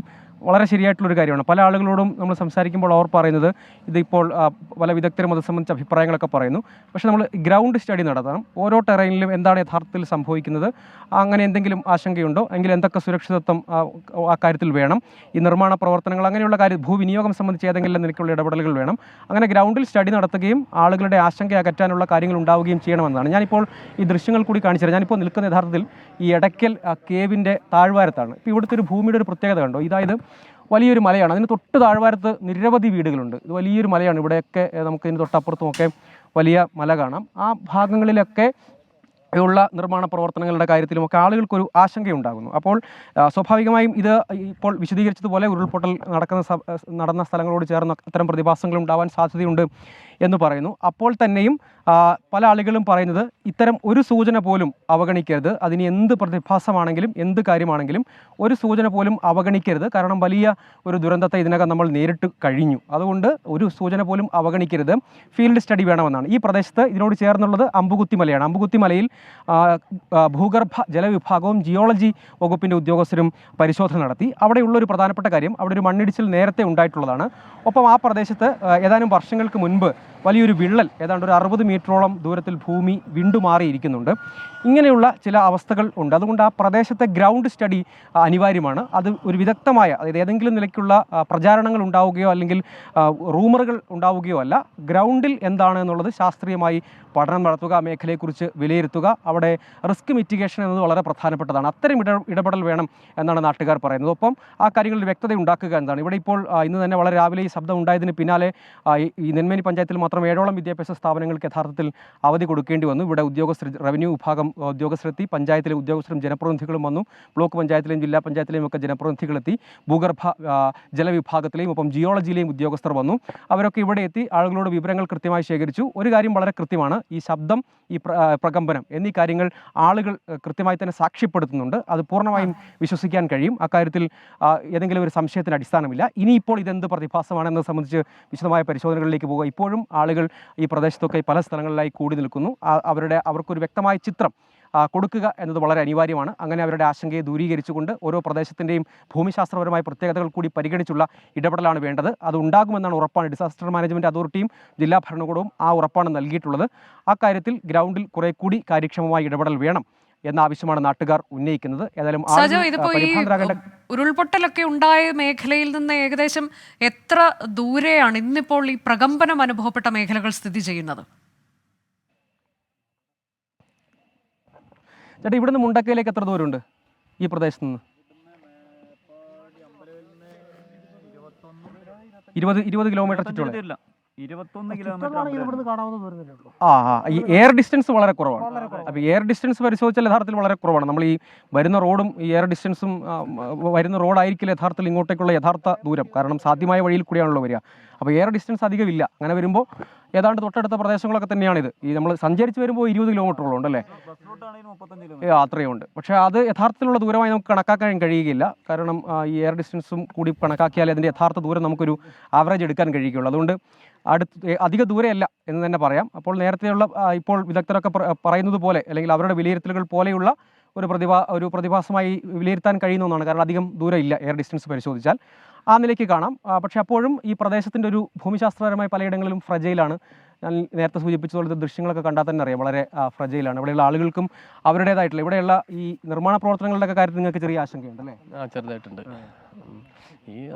S8: വളരെ ശരിയായിട്ടുള്ളൊരു കാര്യമാണ്. പല ആളുകളോടും നമ്മൾ സംസാരിക്കുമ്പോൾ അവർ പറയുന്നത് ഇതിപ്പോൾ പല വിദഗ്ധരും അത് സംബന്ധിച്ച അഭിപ്രായങ്ങളൊക്കെ പറയുന്നു. പക്ഷേ നമ്മൾ ഗ്രൗണ്ട് സ്റ്റഡി നടത്തണം. ഓരോ ടെറൈനിലും എന്താണ് യഥാർത്ഥത്തിൽ സംഭവിക്കുന്നത്, അങ്ങനെ എന്തെങ്കിലും ആശങ്കയുണ്ടോ, എങ്കിൽ എന്തൊക്കെ സുരക്ഷിതത്വം ആ കാര്യത്തിൽ വേണം, ഈ നിർമ്മാണ പ്രവർത്തനങ്ങൾ അങ്ങനെയുള്ള ഭൂവിനിയോഗം സംബന്ധിച്ച് ഏതെങ്കിലും നിലയ്ക്കുള്ള ഇടപെടലുകൾ വേണം. അങ്ങനെ ഗ്രൗണ്ടിൽ സ്റ്റഡി നടത്തുകയും ആളുകളുടെ ആശങ്ക അകറ്റാനുള്ള കാര്യങ്ങൾ ഉണ്ടാവുകയും ചെയ്യണമെന്നാണ്. ഞാനിപ്പോൾ ഈ ദൃശ്യങ്ങൾ കൂടി കാണിച്ചു തരാം. ഞാനിപ്പോൾ നിൽക്കുന്ന യഥാർത്ഥത്തിൽ ഈ എടയ്ക്കൽ കേവിൻ്റെ താഴ്വാരത്താണ്. ഇപ്പോൾ ഇവിടുത്തെ ഒരു ഭൂമിയുടെ ഒരു പ്രത്യേകത കണ്ടോ, ഇതായത് വലിയൊരു മലയാണ്. അതിന് തൊട്ട് താഴ്വാരത്ത് നിരവധി വീടുകളുണ്ട്. ഇത് വലിയൊരു മലയാണ്. ഇവിടെയൊക്കെ നമുക്ക് ഇതിന് തൊട്ടപ്പുറത്തുമൊക്കെ വലിയ മല കാണാം. ആ ഭാഗങ്ങളിലൊക്കെ ഉള്ള നിർമ്മാണ പ്രവർത്തനങ്ങളുടെ കാര്യത്തിലുമൊക്കെ ആളുകൾക്കൊരു ആശങ്കയുണ്ടാകുന്നു. അപ്പോൾ സ്വാഭാവികമായും ഇത് ഇപ്പോൾ വിശദീകരിച്ചതുപോലെ ഉരുൾപൊട്ടൽ നടന്ന സ്ഥലങ്ങളോട് ചേർന്ന് അത്തരം പ്രതിഭാസങ്ങൾ ഉണ്ടാവാൻ സാധ്യതയുണ്ട് എന്ന് പറയുന്നു. അപ്പോൾ തന്നെയും പല ആളുകളും പറയുന്നത് ഇത്തരം ഒരു സൂചന പോലും അവഗണിക്കരുത്. അതിന് എന്ത് പ്രതിഭാസമാണെങ്കിലും എന്ത് കാര്യമാണെങ്കിലും ഒരു സൂചന പോലും അവഗണിക്കരുത്. കാരണം വലിയ ഒരു ദുരന്തത്തെ ഇതിനകം നമ്മൾ നേരിട്ട് കഴിഞ്ഞു. അതുകൊണ്ട് ഒരു സൂചന പോലും അവഗണിക്കരുത്. ഫീൽഡ് സ്റ്റഡി വേണമെന്നാണ്. ഈ പ്രദേശത്ത് ഇതിനോട് ചേർന്നുള്ളത് അമ്പുകുത്തി മലയാണ്. അമ്പുകുത്തി മലയിൽ ഭൂഗർഭ ജലവിഭാഗവും ജിയോളജി വകുപ്പിൻ്റെ ഉദ്യോഗസ്ഥരും പരിശോധന നടത്തി. അവിടെയുള്ളൊരു പ്രധാനപ്പെട്ട കാര്യം, അവിടെ ഒരു മണ്ണിടിച്ചിൽ നേരത്തെ ഉണ്ടായിട്ടുള്ളതാണ്. ഒപ്പം ആ പ്രദേശത്ത് ഏതാനും വർഷങ്ങൾക്ക് മുൻപ് വലിയൊരു വിള്ളൽ ഏതാണ്ട് ഒരു 60 മീറ്ററോളം ദൂരത്തിൽ ഭൂമി വിണ്ടുമാറിയിരിക്കുന്നുണ്ട്. ഇങ്ങനെയുള്ള ചില അവസ്ഥകൾ ഉണ്ട്. അതുകൊണ്ട് ആ പ്രദേശത്തെ ഗ്രൗണ്ട് സ്റ്റഡി അനിവാര്യമാണ്. അത് ഒരു വിദഗ്ധമായ, അതായത് ഏതെങ്കിലും നിലയ്ക്കുള്ള പ്രചാരണങ്ങൾ ഉണ്ടാവുകയോ അല്ലെങ്കിൽ റൂമറുകൾ ഉണ്ടാവുകയോ അല്ല. ഗ്രൗണ്ടിൽ എന്താണ് എന്നുള്ളത് ശാസ്ത്രീയമായി പഠനം നടത്തുക, മേഖലയെക്കുറിച്ച് വിലയിരുത്തുക. അവിടെ റിസ്ക് മിറ്റിഗേഷൻ എന്നത് വളരെ പ്രധാനപ്പെട്ടതാണ്. അത്തരം ഇടപെടൽ വേണം എന്നാണ് നാട്ടുകാർ പറയുന്നത്. ഒപ്പം ആ കാര്യങ്ങളിൽ വ്യക്തത ഉണ്ടാക്കുക എന്നതാണ്. ഇവിടെ ഇപ്പോൾ ഇന്ന് തന്നെ വളരെ രാവിലെ ഈ ശബ്ദം ഉണ്ടായതിന് പിന്നാലെ ഈ നെന്മേനി പഞ്ചായത്തിൽ മാത്രം 7ഓളം വിദ്യാഭ്യാസ സ്ഥാപനങ്ങൾക്ക് യഥാർത്ഥത്തിൽ അവധി കൊടുക്കേണ്ടി വന്നു. ഇവിടെ ഉദ്യോഗസ്ഥർ, റവന്യൂ വിഭാഗം ഉദ്യോഗസ്ഥരെത്തി, പഞ്ചായത്തിലെ ഉദ്യോഗസ്ഥരും ജനപ്രതിനിധികളും വന്നു. ബ്ലോക്ക് പഞ്ചായത്തിലെയും ജില്ലാ പഞ്ചായത്തിലെയും ഒക്കെ ജനപ്രതിനിധികളെത്തി. ഭൂഗർഭ ജലവിഭാഗത്തിലെയും ഒപ്പം ജിയോളജിയിലെയും ഉദ്യോഗസ്ഥർ വന്നു. അവരൊക്കെ ഇവിടെ എത്തി ആളുകളോട് വിവരങ്ങൾ കൃത്യമായി ശേഖരിച്ചു. ഒരു കാര്യം വളരെ കൃത്യമാണ്, ഈ ശബ്ദം, ഈ പ്രകമ്പനം എന്നീ കാര്യങ്ങൾ ആളുകൾ കൃത്യമായി തന്നെ സാക്ഷ്യപ്പെടുത്തുന്നുണ്ട്. അത് പൂർണ്ണമായും വിശ്വസിക്കാൻ കഴിയും. അക്കാര്യത്തിൽ ഏതെങ്കിലും ഒരു സംശയത്തിന് അടിസ്ഥാനമില്ല. ഇനിയിപ്പോൾ ഇതെന്ത് പ്രതിഭാസമാണെന്നത് സംബന്ധിച്ച് വിശദമായ പരിശോധനകളിലേക്ക് പോകുക. ഇപ്പോഴും ആളുകൾ ഈ പ്രദേശത്തൊക്കെ പല സ്ഥലങ്ങളിലായി കൂടി നിൽക്കുന്നു. അവർക്കൊരു വ്യക്തമായ ചിത്രം കൊടുക്കുക എന്നത് വളരെ അനിവാര്യമാണ്. അങ്ങനെ അവരുടെ ആശങ്കയെ ദൂരീകരിച്ചുകൊണ്ട് ഓരോ പ്രദേശത്തിൻ്റെയും ഭൂമിശാസ്ത്രപരമായ പ്രത്യേകതകൾ കൂടി പരിഗണിച്ചുള്ള ഇടപെടലാണ് വേണ്ടത്. അത് ഉണ്ടാകുമെന്നാണ് ഉറപ്പാണ് ഡിസാസ്റ്റർ മാനേജ്മെൻറ്റ് അതോറിറ്റിയും ജില്ലാ ഭരണകൂടവും ആ ഉറപ്പാണ് നൽകിയിട്ടുള്ളത്. ആ കാര്യത്തിൽ ഗ്രൗണ്ടിൽ കുറെ കൂടി കാര്യക്ഷമമായ ഇടപെടൽ വേണം എന്ന ആവശ്യമാണ് നാട്ടുകാർ ഉന്നയിക്കുന്നത്. ഏതായാലും
S1: ഇതിപ്പോ ഈ ഉരുൾപൊട്ടലൊക്കെ ഉണ്ടായ മേഖലയിൽ നിന്ന് ഏകദേശം എത്ര ദൂരെയാണ് ഇന്നിപ്പോൾ ഈ പ്രകമ്പനം അനുഭവപ്പെട്ട മേഖലകൾ സ്ഥിതി ചെയ്യുന്നത്?
S8: ചേട്ടാ, ഇവിടുന്ന് മുണ്ടക്കയിലേക്ക് എത്ര ദൂരമുണ്ട് ഈ പ്രദേശത്ത് നിന്ന്? 20 കിലോമീറ്റർ ചുറ്റോളം.
S9: 21 കിലോമീറ്റർ.
S8: ഈ എയർ ഡിസ്റ്റൻസ് വളരെ കുറവാണ്. അപ്പോൾ എയർ ഡിസ്റ്റൻസ് പരിശോധിച്ചാൽ യഥാർത്ഥത്തിൽ വളരെ കുറവാണ്. നമ്മൾ ഈ വരുന്ന റോഡും ഈ എയർ ഡിസ്റ്റൻസും വരുന്ന റോഡായിരിക്കില്ല യഥാർത്ഥത്തിൽ ഇങ്ങോട്ടേക്കുള്ള യഥാർത്ഥ ദൂരം. കാരണം സാധ്യമായ വഴിയിൽ കൂടിയാണല്ലോ വരിക. അപ്പോൾ എയർ ഡിസ്റ്റൻസ് അധികമില്ല. അങ്ങനെ വരുമ്പോൾ ഏതാണ്ട് തൊട്ടടുത്ത പ്രദേശങ്ങളൊക്കെ തന്നെയാണിത്. ഈ നമ്മൾ സഞ്ചരിച്ച് വരുമ്പോൾ 20 കിലോമീറ്ററോളം ഉണ്ടല്ലേ? അത്രയുണ്ട്. പക്ഷേ അത് യഥാർത്ഥത്തിലുള്ള ദൂരമായി നമുക്ക് കണക്കാക്കാൻ കഴിയുകയില്ല. കാരണം ഈ എയർ ഡിസ്റ്റൻസും കൂടി കണക്കാക്കിയാൽ അതിൻ്റെ യഥാർത്ഥ ദൂരം നമുക്കൊരു ആവറേജ് എടുക്കാൻ കഴിയുകയുള്ളൂ. അതുകൊണ്ട് അധിക ദൂരെയല്ല എന്ന് തന്നെ പറയാം. അപ്പോൾ നേരത്തെയുള്ള ഇപ്പോൾ വിദഗ്ധരൊക്കെ പറയുന്നത് പോലെ, അല്ലെങ്കിൽ അവരുടെ വിലയിരുത്തലുകൾ പോലെയുള്ള ഒരു പ്രതിഭാസമായി വിലയിരുത്താൻ കഴിയുന്ന ഒന്നാണ്. കാരണം അധികം ദൂരം ഇല്ല എയർ ഡിസ്റ്റൻസ് പരിശോധിച്ചാൽ. ആ നിലയ്ക്ക് കാണാം. പക്ഷേ അപ്പോഴും ഈ പ്രദേശത്തിൻ്റെ ഒരു ഭൂമിശാസ്ത്രപരമായ പലയിടങ്ങളിലും ഫ്രജൈലാണ്. ഞാൻ നേരത്തെ സൂചിപ്പിച്ചതുപോലത്തെ ദൃശ്യങ്ങളൊക്കെ കണ്ടാൽ തന്നെ അറിയാം വളരെ ഫ്രജൈലാണ്. ഇവിടെയുള്ള ആളുകൾക്കും അവരുടേതായിട്ടുള്ള ഇവിടെയുള്ള ഈ നിർമ്മാണ പ്രവർത്തനങ്ങളുടെയൊക്കെ കാര്യത്തിൽ നിങ്ങൾക്ക് ചെറിയ ആശങ്കയുണ്ട് അല്ലേ?
S10: ചെറുതായിട്ടുണ്ട്.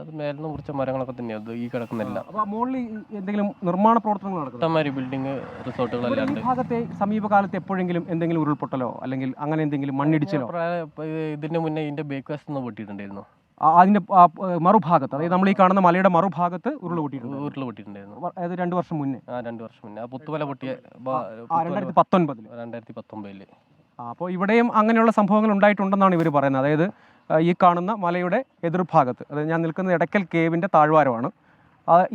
S10: അത് മേലിന്ന് മുറിച്ച മരങ്ങളൊക്കെ തന്നെയാണ് ഈ കിടക്കുന്നില്ല.
S8: അപ്പോൾ മുകളിൽ എന്തെങ്കിലും നിർമ്മാണ പ്രവർത്തനങ്ങൾ നടക്കുന്നുണ്ട്?
S10: ബിൽഡിംഗ് റിസോർട്ടുകളെല്ലാം
S8: ഈ ഭാഗത്തെ സമീപകാലത്ത് എപ്പോഴെങ്കിലും എന്തെങ്കിലും ഉരുൾപൊട്ടലോ അല്ലെങ്കിൽ അങ്ങനെ എന്തെങ്കിലും മണ്ണിടിച്ചിലോ?
S10: ഇതിന് മുന്നേ ഇതിന്റെ ബേക്ക് വശത്ത് നിന്ന് പൊട്ടിയിട്ടുണ്ടായിരുന്നു.
S8: അതിന്റെ മറുഭാഗത്ത്, അതായത് നമ്മൾ ഈ കാണുന്ന മലയുടെ മറുഭാഗത്ത് ഉരുൾ
S10: പൊട്ടിയിട്ടുണ്ടായിരുന്നു.
S8: അതായത് 2 വർഷം മുന്നേ.
S10: 2 വർഷം മുന്നേ പുത്തുമല പൊട്ടിയ
S8: 2019. അപ്പോൾ ഇവിടെയും അങ്ങനെയുള്ള സംഭവങ്ങൾ ഉണ്ടായിട്ടുണ്ടെന്നാണ് ഇവർ പറയുന്നത്. അതായത് ഈ കാണുന്ന മലയുടെ എതിർഭാഗത്ത്, അതായത് ഞാൻ നിൽക്കുന്നത് എടക്കൽ കേവിൻ്റെ താഴ്വാരമാണ്.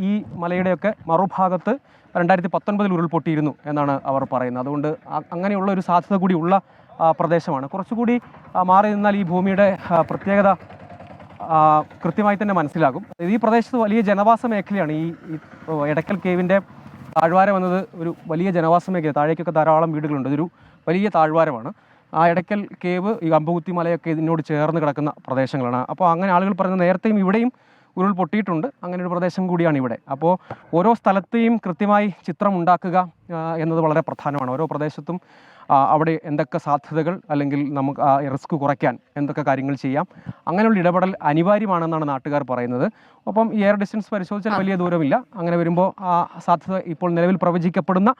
S8: ഈ മലയുടെയൊക്കെ മറുഭാഗത്ത് 2019 ഉരുൾപൊട്ടിയിരുന്നു എന്നാണ് അവർ പറയുന്നത്. അതുകൊണ്ട് അങ്ങനെയുള്ള ഒരു സാധ്യത കൂടി ഉള്ള പ്രദേശമാണ്. കുറച്ചുകൂടി മാറി നിന്നാൽ ഈ ഭൂമിയുടെ പ്രത്യേകത കൃത്യമായി തന്നെ മനസ്സിലാകും. ഈ പ്രദേശത്ത് വലിയ ജനവാസ മേഖലയാണ്. ഈ എടക്കൽ കേവിൻ്റെ താഴ്വാരം എന്നത് ഒരു വലിയ ജനവാസ മേഖല. താഴേക്കൊക്കെ ധാരാളം വീടുകളുണ്ട്. ഇതൊരു വലിയ താഴ്വാരമാണ്. ആ എടക്കൽ കേവ്, ഈ അമ്പകുത്തി മലയൊക്കെ ഇതിനോട് ചേർന്ന് കിടക്കുന്ന പ്രദേശങ്ങളാണ്. അപ്പോൾ അങ്ങനെ ആളുകൾ പറയുന്നത് നേരത്തെയും ഇവിടെയും ഉരുൾ പൊട്ടിയിട്ടുണ്ട്. അങ്ങനെ ഒരു പ്രദേശം കൂടിയാണ് ഇവിടെ. അപ്പോൾ ഓരോ സ്ഥലത്തെയും കൃത്യമായി ചിത്രം ഉണ്ടാക്കുക എന്നത് വളരെ പ്രധാനമാണ്. ഓരോ പ്രദേശത്തും അവിടെ എന്തൊക്കെ സാധ്യതകൾ അല്ലെങ്കിൽ നമുക്ക് റിസ്ക് കുറയ്ക്കാൻ എന്തൊക്കെ കാര്യങ്ങൾ ചെയ്യാം, അങ്ങനെയുള്ള ഇടപെടൽ അനിവാര്യമാണെന്നാണ് നാട്ടുകാർ പറയുന്നത്. ഒപ്പം ഈ എയർ ഡിസ്റ്റൻസ് പരിശോധിച്ചാൽ വലിയ ദൂരമില്ല. അങ്ങനെ വരുമ്പോൾ ആ സാധ്യത ഇപ്പോൾ നിലവിൽ പ്രവചിക്കപ്പെടുന്ന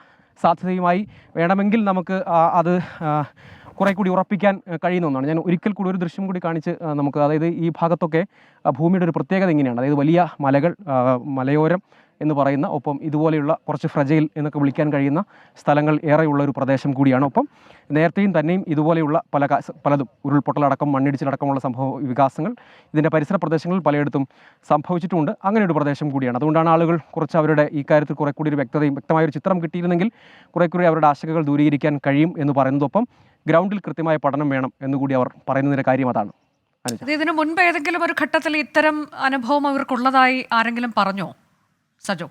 S8: സാധ്യതയുമായി വേണമെങ്കിൽ നമുക്ക് അത് കുറെ കൂടി ഉറപ്പിക്കാൻ കഴിയുന്ന ഒന്നാണ്. ഞാൻ ഒരിക്കൽ കൂടി ഒരു ദൃശ്യം കൂടി കാണിച്ച് നമുക്ക്, അതായത് ഈ ഭാഗത്തൊക്കെ ഭൂമിയുടെ ഒരു പ്രത്യേകത ഇങ്ങനെയാണ്. അതായത് വലിയ മലകൾ, മലയോരം എന്ന് പറയുന്ന, ഒപ്പം ഇതുപോലെയുള്ള കുറച്ച് ഫ്രജൈൽ എന്നൊക്കെ വിളിക്കാൻ കഴിയുന്ന സ്ഥലങ്ങൾ ഏറെയുള്ള ഒരു പ്രദേശം കൂടിയാണ്. ഒപ്പം നേരത്തെയും തന്നെയും ഇതുപോലെയുള്ള പലതും ഉരുൾപൊട്ടലടക്കം മണ്ണിടിച്ചിലടക്കമുള്ള വികാസങ്ങൾ ഇതിൻ്റെ പരിസര പ്രദേശങ്ങളിൽ പലയിടത്തും സംഭവിച്ചിട്ടുണ്ട്. അങ്ങനെ ഒരു പ്രദേശം കൂടിയാണ്. അതുകൊണ്ടാണ് ആളുകൾ കുറച്ച് അവരുടെ ഈ കാര്യത്തിൽ കുറെ കൂടി ഒരു വ്യക്തമായൊരു ചിത്രം കിട്ടിയിരുന്നെങ്കിൽ കുറെ കൂടി അവരുടെ ആശങ്കകൾ ദൂരീകരിക്കാൻ കഴിയും എന്ന് പറയുന്നതൊപ്പം ഗ്രൗണ്ടിൽ കൃത്യമായ പഠനം വേണം എന്നുകൂടി അവർ പറയുന്നതിൻ്റെ കാര്യം അതാണ്.
S1: ഇതിനു മുൻപ് ഏതെങ്കിലും ഒരു ഘട്ടത്തിൽ ഇത്തരം അനുഭവം അവർക്കുള്ളതായി ആരെങ്കിലും പറഞ്ഞോ സജോ?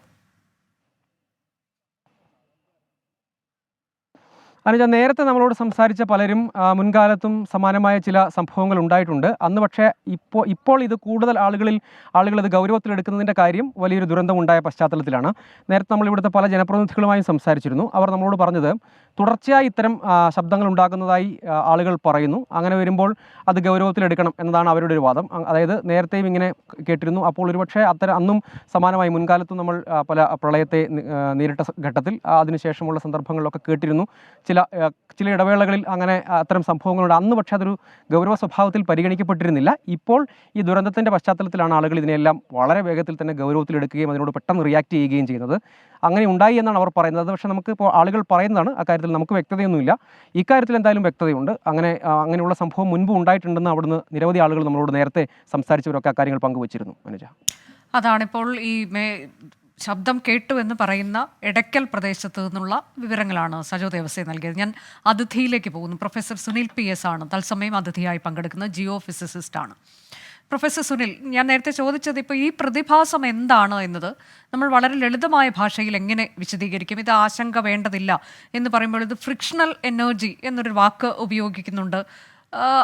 S8: അനുജ, നേരത്തെ നമ്മളോട് സംസാരിച്ച പലരും മുൻകാലത്തും സമാനമായ ചില സംഭവങ്ങൾ ഉണ്ടായിട്ടുണ്ട്. അന്ന് പക്ഷേ ഇപ്പോൾ ഇത് കൂടുതൽ ആളുകൾ ഇത് ഗൗരവത്തിലെടുക്കുന്നതിൻ്റെ കാര്യം വലിയൊരു ദുരന്തമുണ്ടായ പശ്ചാത്തലത്തിലാണ്. നേരത്തെ നമ്മൾ ഇവിടുത്തെ പല ജനപ്രതിനിധികളുമായും സംസാരിച്ചിരുന്നു. അവർ നമ്മളോട് പറഞ്ഞത് തുടർച്ചയായി ഇത്തരം ശബ്ദങ്ങൾ ഉണ്ടാകുന്നതായി ആളുകൾ പറയുന്നു. അങ്ങനെ വരുമ്പോൾ അത് ഗൗരവത്തിലെടുക്കണം എന്നതാണ് അവരുടെ ഒരു വാദം. അതായത് നേരത്തെയും ഇങ്ങനെ കേട്ടിരുന്നു. അപ്പോൾ ഒരുപക്ഷെ അന്നും സമാനമായി മുൻകാലത്തും നമ്മൾ പല പ്രളയത്തെ നേരിട്ട ഘട്ടത്തിൽ അതിനുശേഷമുള്ള സന്ദർഭങ്ങളിലൊക്കെ കേട്ടിരുന്നു. ചില ഇടവേളകളിൽ അങ്ങനെ അത്തരം സംഭവങ്ങളുണ്ട്. അന്ന് പക്ഷേ അതൊരു ഗൗരവ സ്വഭാവത്തിൽ പരിഗണിക്കപ്പെട്ടിരുന്നില്ല. ഇപ്പോൾ ഈ ദുരന്തത്തിൻ്റെ പശ്ചാത്തലത്തിലാണ് ആളുകൾ ഇതിനെല്ലാം വളരെ വേഗത്തിൽ തന്നെ ഗൗരവത്തിലെടുക്കുകയും അതിനോട് പെട്ടെന്ന് റിയാക്ട് ചെയ്യുകയും ചെയ്യുന്നത്. അങ്ങനെ ഉണ്ടായി എന്നാണ് അവർ പറയുന്നത്. പക്ഷേ നമുക്ക് ഇപ്പോൾ ആളുകൾ പറയുന്നതാണ്, അക്കാര്യത്തിൽ നമുക്ക് വ്യക്തതയൊന്നുമില്ല. ഇക്കാര്യത്തിൽ എന്തായാലും വ്യക്തതയുണ്ട്. അങ്ങനെയുള്ള സംഭവം മുൻപ് ഉണ്ടായിട്ടുണ്ടെന്ന് അവിടുന്ന് നിരവധി ആളുകൾ നമ്മളോട് നേരത്തെ സംസാരിച്ചവരൊക്കെ അക്കാര്യങ്ങൾ പങ്കുവച്ചിരുന്നു. അനുജ,
S1: അതാണിപ്പോൾ ഈ ശബ്ദം കേട്ടു എന്ന് പറയുന്ന എടക്കൽ പ്രദേശത്ത് നിന്നുള്ള വിവരങ്ങളാണ് സജോ ദേവസ്യ നൽകിയത്. ഞാൻ അതിഥിയിലേക്ക് പോകുന്നു. പ്രൊഫസർ സുനിൽ PS ആണ് തത്സമയം അതിഥിയായി പങ്കെടുക്കുന്നത്. ജിയോ ഫിസിസിസ്റ്റ് ആണ്. പ്രൊഫസർ സുനിൽ, ഞാൻ നേരത്തെ ചോദിച്ചത് ഇപ്പോൾ ഈ പ്രതിഭാസം എന്താണ് എന്നത് നമ്മൾ വളരെ ലളിതമായ ഭാഷയിൽ എങ്ങനെ വിശദീകരിക്കും? ഇത് ആശങ്ക വേണ്ടതില്ല എന്ന് പറയുമ്പോൾ ഇത് ഫ്രിക്ഷണൽ എനർജി എന്നൊരു വാക്ക് ഉപയോഗിക്കുന്നുണ്ട്.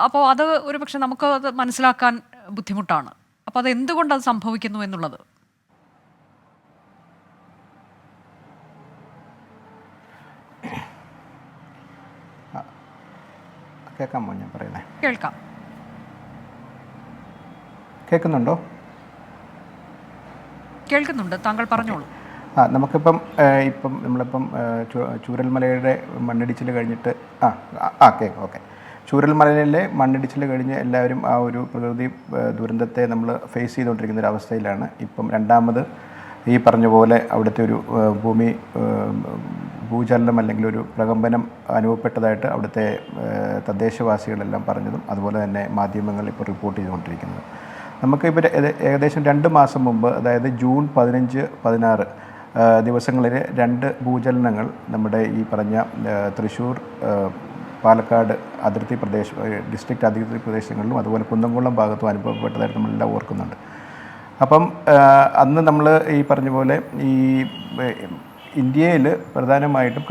S1: അപ്പോൾ അത് ഒരുപക്ഷെ നമുക്ക് അത് മനസ്സിലാക്കാൻ ബുദ്ധിമുട്ടാണ്. അപ്പോൾ അത് എന്തുകൊണ്ട് അത് സംഭവിക്കുന്നു എന്നുള്ളത്.
S2: കേൾക്കാമോ ഞാൻ പറയുന്നത്?
S1: കേൾക്കാം.
S2: കേൾക്കുന്നുണ്ടോ?
S1: കേൾക്കുന്നുണ്ട്, താങ്കൾ പറഞ്ഞോളൂ.
S2: നമുക്കിപ്പം നമ്മളിപ്പം ചൂരൽമലയുടെ മണ്ണിടിച്ചിൽ കഴിഞ്ഞിട്ട് ഓക്കെ, ചൂരൽമലയിലെ മണ്ണിടിച്ചിൽ കഴിഞ്ഞ് എല്ലാവരും ആ ഒരു പ്രകൃതി ദുരന്തത്തെ നമ്മൾ ഫേസ് ചെയ്തുകൊണ്ടിരിക്കുന്ന ഒരു അവസ്ഥയിലാണ്. ഇപ്പം രണ്ടാമത് ഈ പറഞ്ഞ പോലെ അവിടുത്തെ ഒരു ഭൂചലനം അല്ലെങ്കിൽ ഒരു പ്രകമ്പനം അനുഭവപ്പെട്ടതായിട്ട് അവിടുത്തെ തദ്ദേശവാസികളെല്ലാം പറഞ്ഞതും അതുപോലെ തന്നെ മാധ്യമങ്ങൾ ഇപ്പോൾ റിപ്പോർട്ട് ചെയ്തുകൊണ്ടിരിക്കുന്നത്. നമുക്കിപ്പോൾ ഏകദേശം 2 മാസം മുമ്പ്, അതായത് ജൂൺ 15-16 ദിവസങ്ങളിൽ 2 ഭൂചലനങ്ങൾ നമ്മുടെ ഈ പറഞ്ഞ തൃശ്ശൂർ, പാലക്കാട് അതിർത്തി ഡിസ്ട്രിക്റ്റ് അതിർത്തി പ്രദേശങ്ങളിലും അതുപോലെ കുന്നംകുളം ഭാഗത്തും അനുഭവപ്പെട്ടതായിട്ട് നമ്മളെല്ലാം ഓർക്കുന്നുണ്ട്. അപ്പം അന്ന് നമ്മൾ ഈ പറഞ്ഞ പോലെ ഈ ഇന്ത്യയിൽ പ്രധാനമായിട്ടും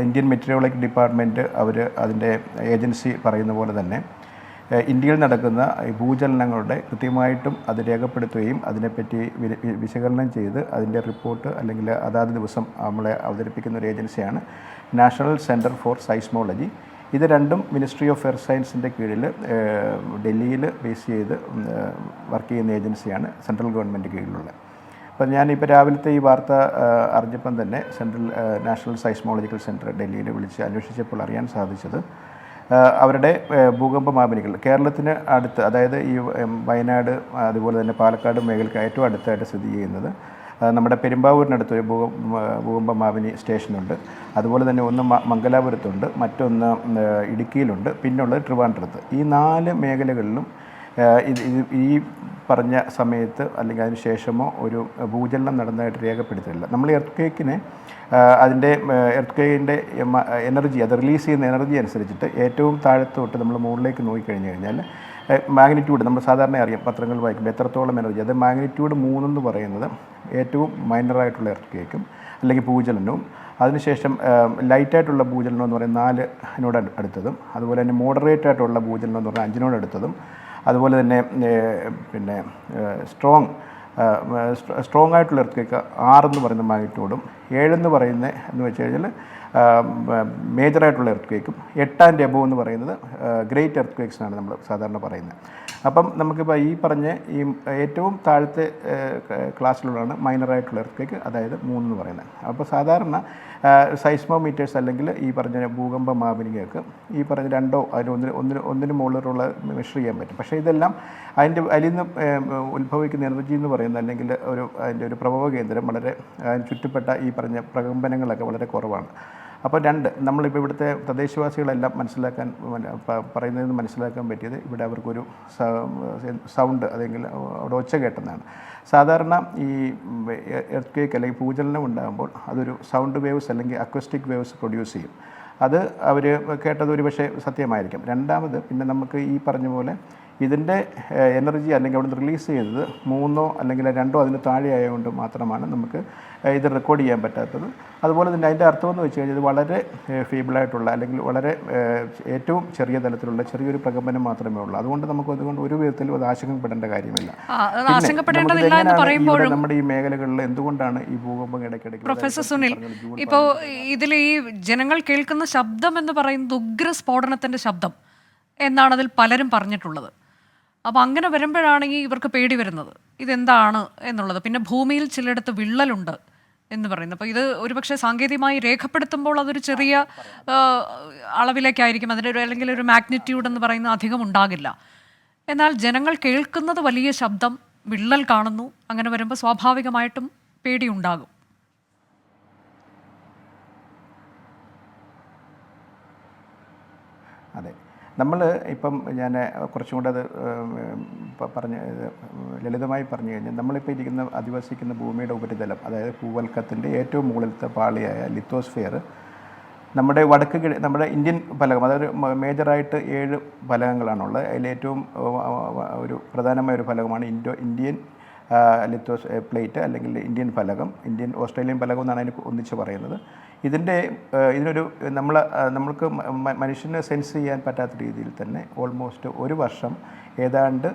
S2: ഇന്ത്യൻ മെറ്റീരിയോളജിക്കൽ ഡിപ്പാർട്ട്മെൻറ്റ് അതിൻ്റെ ഏജൻസി പറയുന്ന പോലെ തന്നെ ഇന്ത്യയിൽ നടക്കുന്ന ഈ ഭൂചലനങ്ങളുടെ കൃത്യമായിട്ടും അത് രേഖപ്പെടുത്തുകയും അതിനെപ്പറ്റി വിശകലനം ചെയ്ത് അതിൻ്റെ റിപ്പോർട്ട് അല്ലെങ്കിൽ അതാത് ദിവസം നമ്മളെ അവതരിപ്പിക്കുന്ന ഒരു ഏജൻസിയാണ് നാഷണൽ സെൻറ്റർ ഫോർ സൈസ്മോളജി. ഇത് രണ്ടും മിനിസ്ട്രി ഓഫ് എർത്ത് സയൻസിൻ്റെ കീഴിൽ ഡൽഹിയിൽ ബേസ് ചെയ്ത് വർക്ക് ചെയ്യുന്ന ഏജൻസിയാണ് സെൻട്രൽ ഗവൺമെൻറ് കീഴിലുള്ള. അപ്പോൾ ഞാനിപ്പോൾ രാവിലത്തെ ഈ വാർത്ത അറിഞ്ഞപ്പം തന്നെ നാഷണൽ സൈസ്മോളജിക്കൽ സെൻറ്റർ ഡൽഹിയിൽ വിളിച്ച് അന്വേഷിച്ചപ്പോൾ അറിയാൻ സാധിച്ചത് അവരുടെ ഭൂകമ്പ മാപിനികൾ കേരളത്തിന് അടുത്ത്, അതായത് ഈ വയനാട് അതുപോലെ തന്നെ പാലക്കാട് മേഖലയ്ക്ക് ഏറ്റവും അടുത്തായിട്ട് സ്ഥിതി ചെയ്യുന്നത് നമ്മുടെ പെരുമ്പാവൂരിനടുത്തൊരു ഭൂകമ്പ മാപിനി സ്റ്റേഷനുണ്ട്. അതുപോലെ തന്നെ ഒന്ന് മംഗലാപുരത്തുണ്ട്, മറ്റൊന്ന് ഇടുക്കിയിലുണ്ട്, പിന്നുള്ളത് ട്രിവാൻഡ്രത്ത്. ഈ 4 മേഖലകളിലും ഈ പറഞ്ഞ സമയത്ത് അല്ലെങ്കിൽ അതിന് ശേഷമോ ഒരു ഭൂചലനം നടന്നതായിട്ട് രേഖപ്പെടുത്തില്ല. നമ്മൾ എർത്ത് അതിൻ്റെ എർത്ത് എനർജി, അത് റിലീസ് ചെയ്യുന്ന എനർജി അനുസരിച്ചിട്ട് ഏറ്റവും താഴത്തോട്ട് നമ്മൾ മുകളിലേക്ക് നോക്കിക്കഴിഞ്ഞ് കഴിഞ്ഞാൽ മാഗ്നിറ്റ്യൂഡ് നമ്മൾ സാധാരണ അറിയാം, പത്രങ്ങൾ വായിക്കുമ്പോൾ എത്രത്തോളം എനർജി, അത് മാഗ്നിറ്റ്യൂഡ് 3 എന്ന് പറയുന്നത് ഏറ്റവും മൈനറായിട്ടുള്ള എർത്ത് അല്ലെങ്കിൽ ഭൂചലനവും, അതിനുശേഷം ലൈറ്റായിട്ടുള്ള ഭൂചലനം എന്ന് പറയുന്നത് 4-നോട് അടുത്തതും, അതുപോലെ തന്നെ മോഡറേറ്റ് ആയിട്ടുള്ള ഭൂചലനം എന്ന് പറഞ്ഞാൽ 5-നോട് അടുത്തതും, അതുപോലെ തന്നെ പിന്നെ സ്ട്രോങ് ആയിട്ടുള്ള എർത്ത് 6 എന്ന് പറയുന്ന മാഗ്നിറ്റ്യൂഡും 7 എന്ന് പറയുന്നത് എന്ന് വെച്ച് കഴിഞ്ഞാൽ മേജറായിട്ടുള്ള എർത്ത് 8 ആൻഡ് എബോവ് എന്ന് പറയുന്നത് ഗ്രേറ്റ് എർത്ത് എന്നാണ് നമ്മൾ സാധാരണ പറയുന്നത്. അപ്പം നമുക്കിപ്പോൾ ഈ പറഞ്ഞ ഈ ഏറ്റവും താഴത്തെ ക്ലാസ്സിലുള്ളതാണ് മൈനറായിട്ടുള്ള എർത്ത് അതായത് 3 എന്ന് പറയുന്നത്. അപ്പോൾ സാധാരണ സൈസ്മോമീറ്റേഴ്സ് അല്ലെങ്കിൽ ഈ പറഞ്ഞ ഭൂകമ്പ മാപിനികൾക്ക് ഈ പറഞ്ഞ 2 ഒന്നിന് മുകളിലുള്ള മെഷർ ചെയ്യാൻ പറ്റും. പക്ഷേ ഇതെല്ലാം അതിൽ നിന്ന് ഉത്ഭവിക്കുന്ന എനർജി എന്ന് പറയുന്നത് അല്ലെങ്കിൽ അതിൻ്റെ ഒരു പ്രഭവ കേന്ദ്രം വളരെ അതിന് ചുറ്റപ്പെട്ട ഈ പറഞ്ഞ പ്രകമ്പനങ്ങളൊക്കെ വളരെ കുറവാണ്. അപ്പോൾ നമ്മളിപ്പോൾ ഇവിടുത്തെ തദ്ദേശവാസികളെല്ലാം പറയുന്നതിൽ നിന്ന് മനസ്സിലാക്കാൻ പറ്റിയത് ഇവിടെ അവർക്കൊരു സൗണ്ട് അല്ലെങ്കിൽ അവിടെ ഒച്ച കേട്ടെന്നാണ്. സാധാരണ ഈ എർത്ത് അല്ലെങ്കിൽ ഭൂചലനം ഉണ്ടാകുമ്പോൾ അതൊരു സൗണ്ട് വേവ്സ് അല്ലെങ്കിൽ അക്വസ്റ്റിക് വേവ്സ് പ്രൊഡ്യൂസ് ചെയ്യും. അത് അവർ കേട്ടത് ഒരു പക്ഷേ സത്യമായിരിക്കും. രണ്ടാമത് പിന്നെ നമുക്ക് ഈ പറഞ്ഞ പോലെ ഇതിൻ്റെ എനർജി അല്ലെങ്കിൽ അവിടെ നിന്ന് റിലീസ് ചെയ്തത് 3 അല്ലെങ്കിൽ 2 അതിന് താഴെ ആയതുകൊണ്ട് മാത്രമാണ് നമുക്ക് ഇത് റെക്കോർഡ് ചെയ്യാൻ പറ്റാത്തത്. അതുപോലെ തന്നെ അതിൻ്റെ അർത്ഥമെന്ന് വെച്ച് കഴിഞ്ഞാൽ ഇത് വളരെ ഫീബിളായിട്ടുള്ള അല്ലെങ്കിൽ വളരെ ഏറ്റവും ചെറിയ തലത്തിലുള്ള ചെറിയൊരു പ്രകമ്പനം മാത്രമേ ഉള്ളൂ. അതുകൊണ്ട് ഒരു വിധത്തിലും അത് ആശങ്കപ്പെടേണ്ട കാര്യമില്ല. നമ്മുടെ ഈ മേഖലകളിൽ എന്തുകൊണ്ടാണ് ഈ ഭൂകമ്പം ഇടയ്ക്കിടയ്ക്ക്?
S1: പ്രൊഫസർ സുനിൽ, ഇപ്പോൾ ഇതിൽ ഈ ജനങ്ങൾ കേൾക്കുന്ന ശബ്ദം എന്ന് പറയുന്നത് ഉഗ്ര സ്ഫോടനത്തിൻ്റെ ശബ്ദം എന്നാണ് അതിൽ പലരും പറഞ്ഞിട്ടുള്ളത്. അപ്പോൾ അങ്ങനെ വരുമ്പോഴാണെങ്കിൽ ഇവർക്ക് പേടി വരുന്നത് ഇതെന്താണ് എന്നുള്ളത്. പിന്നെ ഭൂമിയിൽ ചിലയിടത്ത് വിള്ളലുണ്ട് എന്ന് പറയുന്നത്. അപ്പോൾ ഇത് ഒരുപക്ഷെ സാങ്കേതികമായി രേഖപ്പെടുത്തുമ്പോൾ അതൊരു ചെറിയ അളവിലേക്കായിരിക്കും, അല്ലെങ്കിൽ ഒരു മാഗ്നിറ്റ്യൂഡ് എന്ന് പറയുന്നത് അധികം ഉണ്ടാകില്ല. എന്നാൽ ജനങ്ങൾ കേൾക്കുന്നത് വലിയ ശബ്ദം, വിള്ളൽ കാണുന്നു, അങ്ങനെ വരുമ്പോൾ സ്വാഭാവികമായിട്ടും പേടിയുണ്ടാകും.
S2: അതെ, നമ്മൾ ഇപ്പം ഞാൻ കുറച്ചും കൂടെ അത് ലളിതമായി പറഞ്ഞു കഴിഞ്ഞാൽ നമ്മളിപ്പോൾ അധിവസിക്കുന്ന ഭൂമിയുടെ ഉപരിതലം, അതായത് ഭൂവൽക്കത്തിൻ്റെ ഏറ്റവും മുകളിലത്തെ പാളിയായ ലിത്തോസ്ഫിയർ നമ്മുടെ ഇന്ത്യൻ ഫലകം, അതായത് മേജറായിട്ട് 7 ഫലകങ്ങളാണുള്ളത്. അതിൽ ഏറ്റവും ഒരു പ്രധാനമായ ഒരു ഫലകമാണ് ഇന്ത്യൻ പ്ലേറ്റ് അല്ലെങ്കിൽ ഇന്ത്യൻ ഫലകം, ഓസ്ട്രേലിയൻ ഫലകം എന്നാണ് അതിന് ഒന്നിച്ച് പറയുന്നത്. ഇതിനൊരു നമ്മൾക്ക് മനുഷ്യന് സെൻസ് ചെയ്യാൻ പറ്റാത്ത രീതിയിൽ തന്നെ ഓൾമോസ്റ്റ് ഒരു വർഷം ഏതാണ്ട്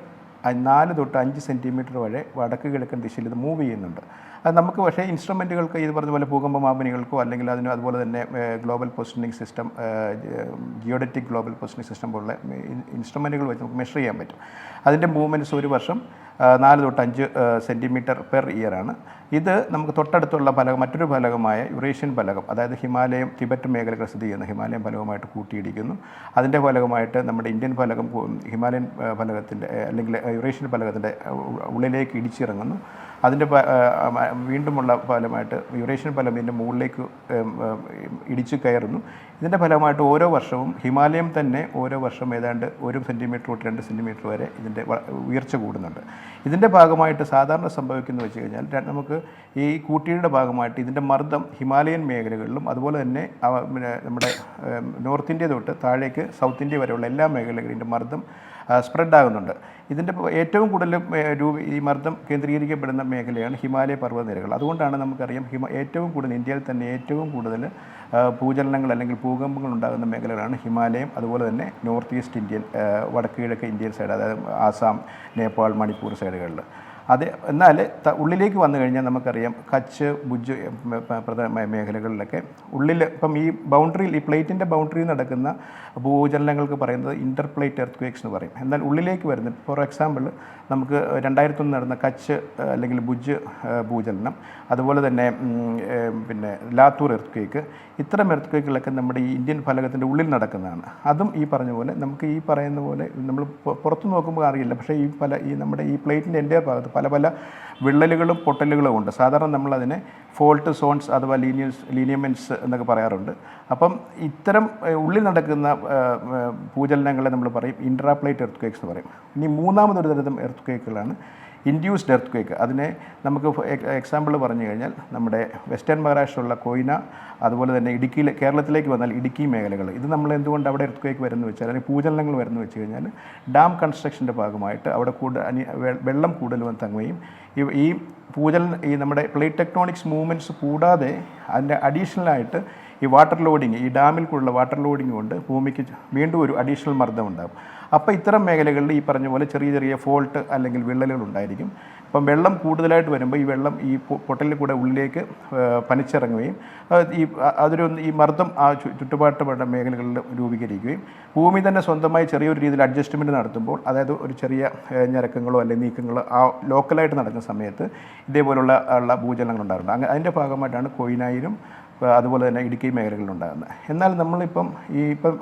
S2: 4 തൊട്ട് 5 സെൻറ്റിമീറ്റർ വരെ വടക്ക് കിഴക്കൻ ദിശയിൽ ഇത് മൂവ് ചെയ്യുന്നുണ്ട്. അത് നമുക്ക് പക്ഷേ ഇൻസ്ട്രുമെൻറ്റുകൾക്ക് ഇത് പറഞ്ഞ പോലെ ഭൂകമ്പ മാപിനികൾക്കോ അല്ലെങ്കിൽ അതുപോലെ തന്നെ global positioning system, geodetic global positioning system പോലുള്ള ഇൻസ്ട്രുമെൻറ്റുകൾ വെച്ച് നമുക്ക് മെഷർ ചെയ്യാൻ പറ്റും. അതിൻ്റെ മൂവ്മെൻറ്റ്സ് ഒരു വർഷം 4 തൊട്ട് 5 സെൻറ്റിമീറ്റർ പെർ ഇയറാണ്. ഇത് നമുക്ക് തൊട്ടടുത്തുള്ള മറ്റൊരു ഫലകമായ യുറേഷ്യൻ ഫലകം, അതായത് ഹിമാലയം തിബറ്റ് മേഖലകൾ സ്ഥിതി ചെയ്യുന്ന ഹിമാലയൻ ഫലകമായിട്ട് കൂട്ടിയിടിക്കുന്നു. അതിൻ്റെ ഫലകമായിട്ട് നമ്മുടെ ഇന്ത്യൻ ഫലകം ഹിമാലയൻ ഫലകത്തിൻ്റെ അല്ലെങ്കിൽ യുറേഷ്യൻ ഫലകത്തിൻ്റെ ഉള്ളിലേക്ക് ഇടിച്ചിറങ്ങുന്നു. അതിൻ്റെ വീണ്ടുമുള്ള ഫലമായിട്ട് യുറേഷ്യൻ ഫലം ഇതിൻ്റെ മുകളിലേക്ക് ഇടിച്ചു കയറുന്നു. ഇതിൻ്റെ ഫലമായിട്ട് ഓരോ വർഷവും ഹിമാലയം തന്നെ ഓരോ വർഷം ഏതാണ്ട് 1 സെൻറ്റിമീറ്റർ തൊട്ട് 2 സെൻറ്റിമീറ്റർ വരെ ഇതിൻ്റെ ഉയർച്ച കൂടുന്നുണ്ട്. ഇതിൻ്റെ ഭാഗമായിട്ട് സാധാരണ സംഭവിക്കുന്നത് വെച്ച് കഴിഞ്ഞാൽ നമുക്ക് ഈ കൂട്ടിയുടെ ഭാഗമായിട്ട് ഇതിൻ്റെ മർദ്ദം ഹിമാലയൻ മേഖലകളിലും അതുപോലെ തന്നെ നമ്മുടെ നോർത്ത് ഇന്ത്യ തൊട്ട് താഴേക്ക് സൗത്ത് ഇന്ത്യ വരെയുള്ള എല്ലാ മേഖലകളിലും മർദ്ദം സ്പ്രെഡ് ആകുന്നുണ്ട്. ഇതിൻ്റെ ഏറ്റവും കൂടുതൽ ഈ മർദ്ദം കേന്ദ്രീകരിക്കപ്പെടുന്ന മേഖലയാണ് ഹിമാലയ പർവ്വതനിരകൾ. അതുകൊണ്ടാണ് നമുക്കറിയാം ഏറ്റവും കൂടുതൽ ഇന്ത്യയിൽ തന്നെ ഏറ്റവും കൂടുതൽ ഭൂചലനങ്ങൾ അല്ലെങ്കിൽ ഭൂകമ്പങ്ങൾ ഉണ്ടാകുന്ന മേഖലകളാണ് ഹിമാലയം, അതുപോലെ തന്നെ നോർത്ത് ഈസ്റ്റ് ഇന്ത്യൻ, വടക്ക് കിഴക്ക് ഇന്ത്യൻ സൈഡ്, അതായത് ആസാം, നേപ്പാൾ, മണിപ്പൂർ സൈഡുകളിൽ. എന്നാൽ ഉള്ളിലേക്ക് വന്നു കഴിഞ്ഞാൽ നമുക്കറിയാം കച്ച്, ഭുജ് പ്രധാനമായ മേഖലകളിലൊക്കെ ഉള്ളിൽ ഇപ്പം ഈ ബൗണ്ടറിയിൽ, ഈ പ്ലേറ്റിൻ്റെ ബൗണ്ടറിയിൽ നടക്കുന്ന ഭൂചലനങ്ങൾക്ക് പറയുന്നത് ഇൻ്റർപ്ലേറ്റ് എർത്ത് ക്വേക്സ് എന്ന് പറയും. എന്നാൽ ഉള്ളിലേക്ക് വരുന്ന, ഫോർ എക്സാമ്പിൾ നമുക്ക് 2001 നടന്ന കച്ച് അല്ലെങ്കിൽ ഭുജ് ഭൂചലനം, അതുപോലെ തന്നെ പിന്നെ ലാത്തൂർ എർത്ത് ക്വേക്ക്, ഇത്തരം എർത്ത് ക്വേക്കുകളൊക്കെ നമ്മുടെ ഈ ഇന്ത്യൻ ഫലകത്തിൻ്റെ ഉള്ളിൽ നടക്കുന്നതാണ്. അതും ഈ പറഞ്ഞ പോലെ നമുക്ക് ഈ പറയുന്ന പോലെ നമ്മൾ പുറത്ത് നോക്കുമ്പോൾ അറിയില്ല, പക്ഷേ ഈ നമ്മുടെ ഈ പ്ലേറ്റിൻ്റെ എൻ്റെ ഭാഗത്ത് പല പല വിള്ളലുകളും പൊട്ടലുകളും ഉണ്ട്. സാധാരണ നമ്മളതിനെ ഫോൾട്ട് സോൺസ് അഥവാ ലീനിയമെൻറ്റ്സ് എന്നൊക്കെ പറയാറുണ്ട്. അപ്പം ഇത്തരം ഉള്ളിൽ നടക്കുന്ന ഭൂചലനങ്ങളെ നമ്മൾ പറയും ഇൻട്രാപ്ലേറ്റ് എർത്ത് ക്വേക്സ് എന്ന് പറയും. ഇനി മൂന്നാമതൊരു തരം എർത്ത് ക്വേക്കുകളാണ് ഇൻഡ്യൂസ്ഡ് എർത്ത് ക്വേക്ക്. അതിനെ നമുക്ക് എക്സാമ്പിൾ പറഞ്ഞു കഴിഞ്ഞാൽ നമ്മുടെ വെസ്റ്റേൺ മഹാരാഷ്ട്രയിലുള്ള കൊയ്ന, അതുപോലെ തന്നെ കേരളത്തിലേക്ക് വന്നാൽ ഇടുക്കി മേഖലകൾ, ഇത് നമ്മൾ എന്തുകൊണ്ട് അവിടെ എർത്ത് ക്വേക്ക് വരുന്നു വെച്ചാൽ, അല്ലെങ്കിൽ ഭൂചലനങ്ങൾ വരുന്നു വെച്ച് കഴിഞ്ഞാൽ ഡാം കൺസ്ട്രക്ഷൻ്റെ ഭാഗമായിട്ട് അവിടെ വെള്ളം കൂടുതൽ വന്ന് തങ്ങുകയും ഈ ഈ നമ്മുടെ പ്ലേറ്റ് ടെക്ടോണിക്സ് മൂവ്മെൻറ്റ്സ് കൂടാതെ അതിൻ്റെ അഡീഷണലായിട്ട് ഈ വാട്ടർ ലോഡിങ്, ഈ ഡാമിൽ കൂടുള്ള വാട്ടർ ലോഡിങ് കൊണ്ട് ഭൂമിക്ക് വീണ്ടും ഒരു അഡീഷണൽ മർദ്ദം ഉണ്ടാകും. അപ്പോൾ ഇത്തരം മേഖലകളിൽ ഈ പറഞ്ഞ പോലെ ചെറിയ ചെറിയ ഫോൾട്ട് അല്ലെങ്കിൽ വിള്ളലുകൾ ഉണ്ടായിരിക്കും. അപ്പം വെള്ളം കൂടുതലായിട്ട് വരുമ്പോൾ ഈ വെള്ളം ഈ പൊട്ടലിൽ കൂടെ ഉള്ളിലേക്ക് പനിച്ചിറങ്ങുകയും ഈ മർദ്ദം ആ ചുറ്റുപാടുള്ള മേഖലകളിൽ രൂപീകരിക്കുകയും ഭൂമി തന്നെ സ്വന്തമായി ചെറിയൊരു രീതിയിൽ അഡ്ജസ്റ്റ്മെൻറ്റ് നടത്തുമ്പോൾ, അതായത് ഒരു ചെറിയ ഞരക്കങ്ങളോ അല്ലെങ്കിൽ നീക്കങ്ങളോ ആ ലോക്കലായിട്ട് നടക്കുന്ന സമയത്ത് ഇതേപോലുള്ള ഭൂചലനങ്ങൾ ഉണ്ടാകുന്നുണ്ട്. അതിൻ്റെ ഭാഗമായിട്ടാണ് കൊയ്നായിലും അതുപോലെ തന്നെ ഇടുക്കി മേഖലകളിലുണ്ടാകുന്നത്. എന്നാൽ നമ്മളിപ്പം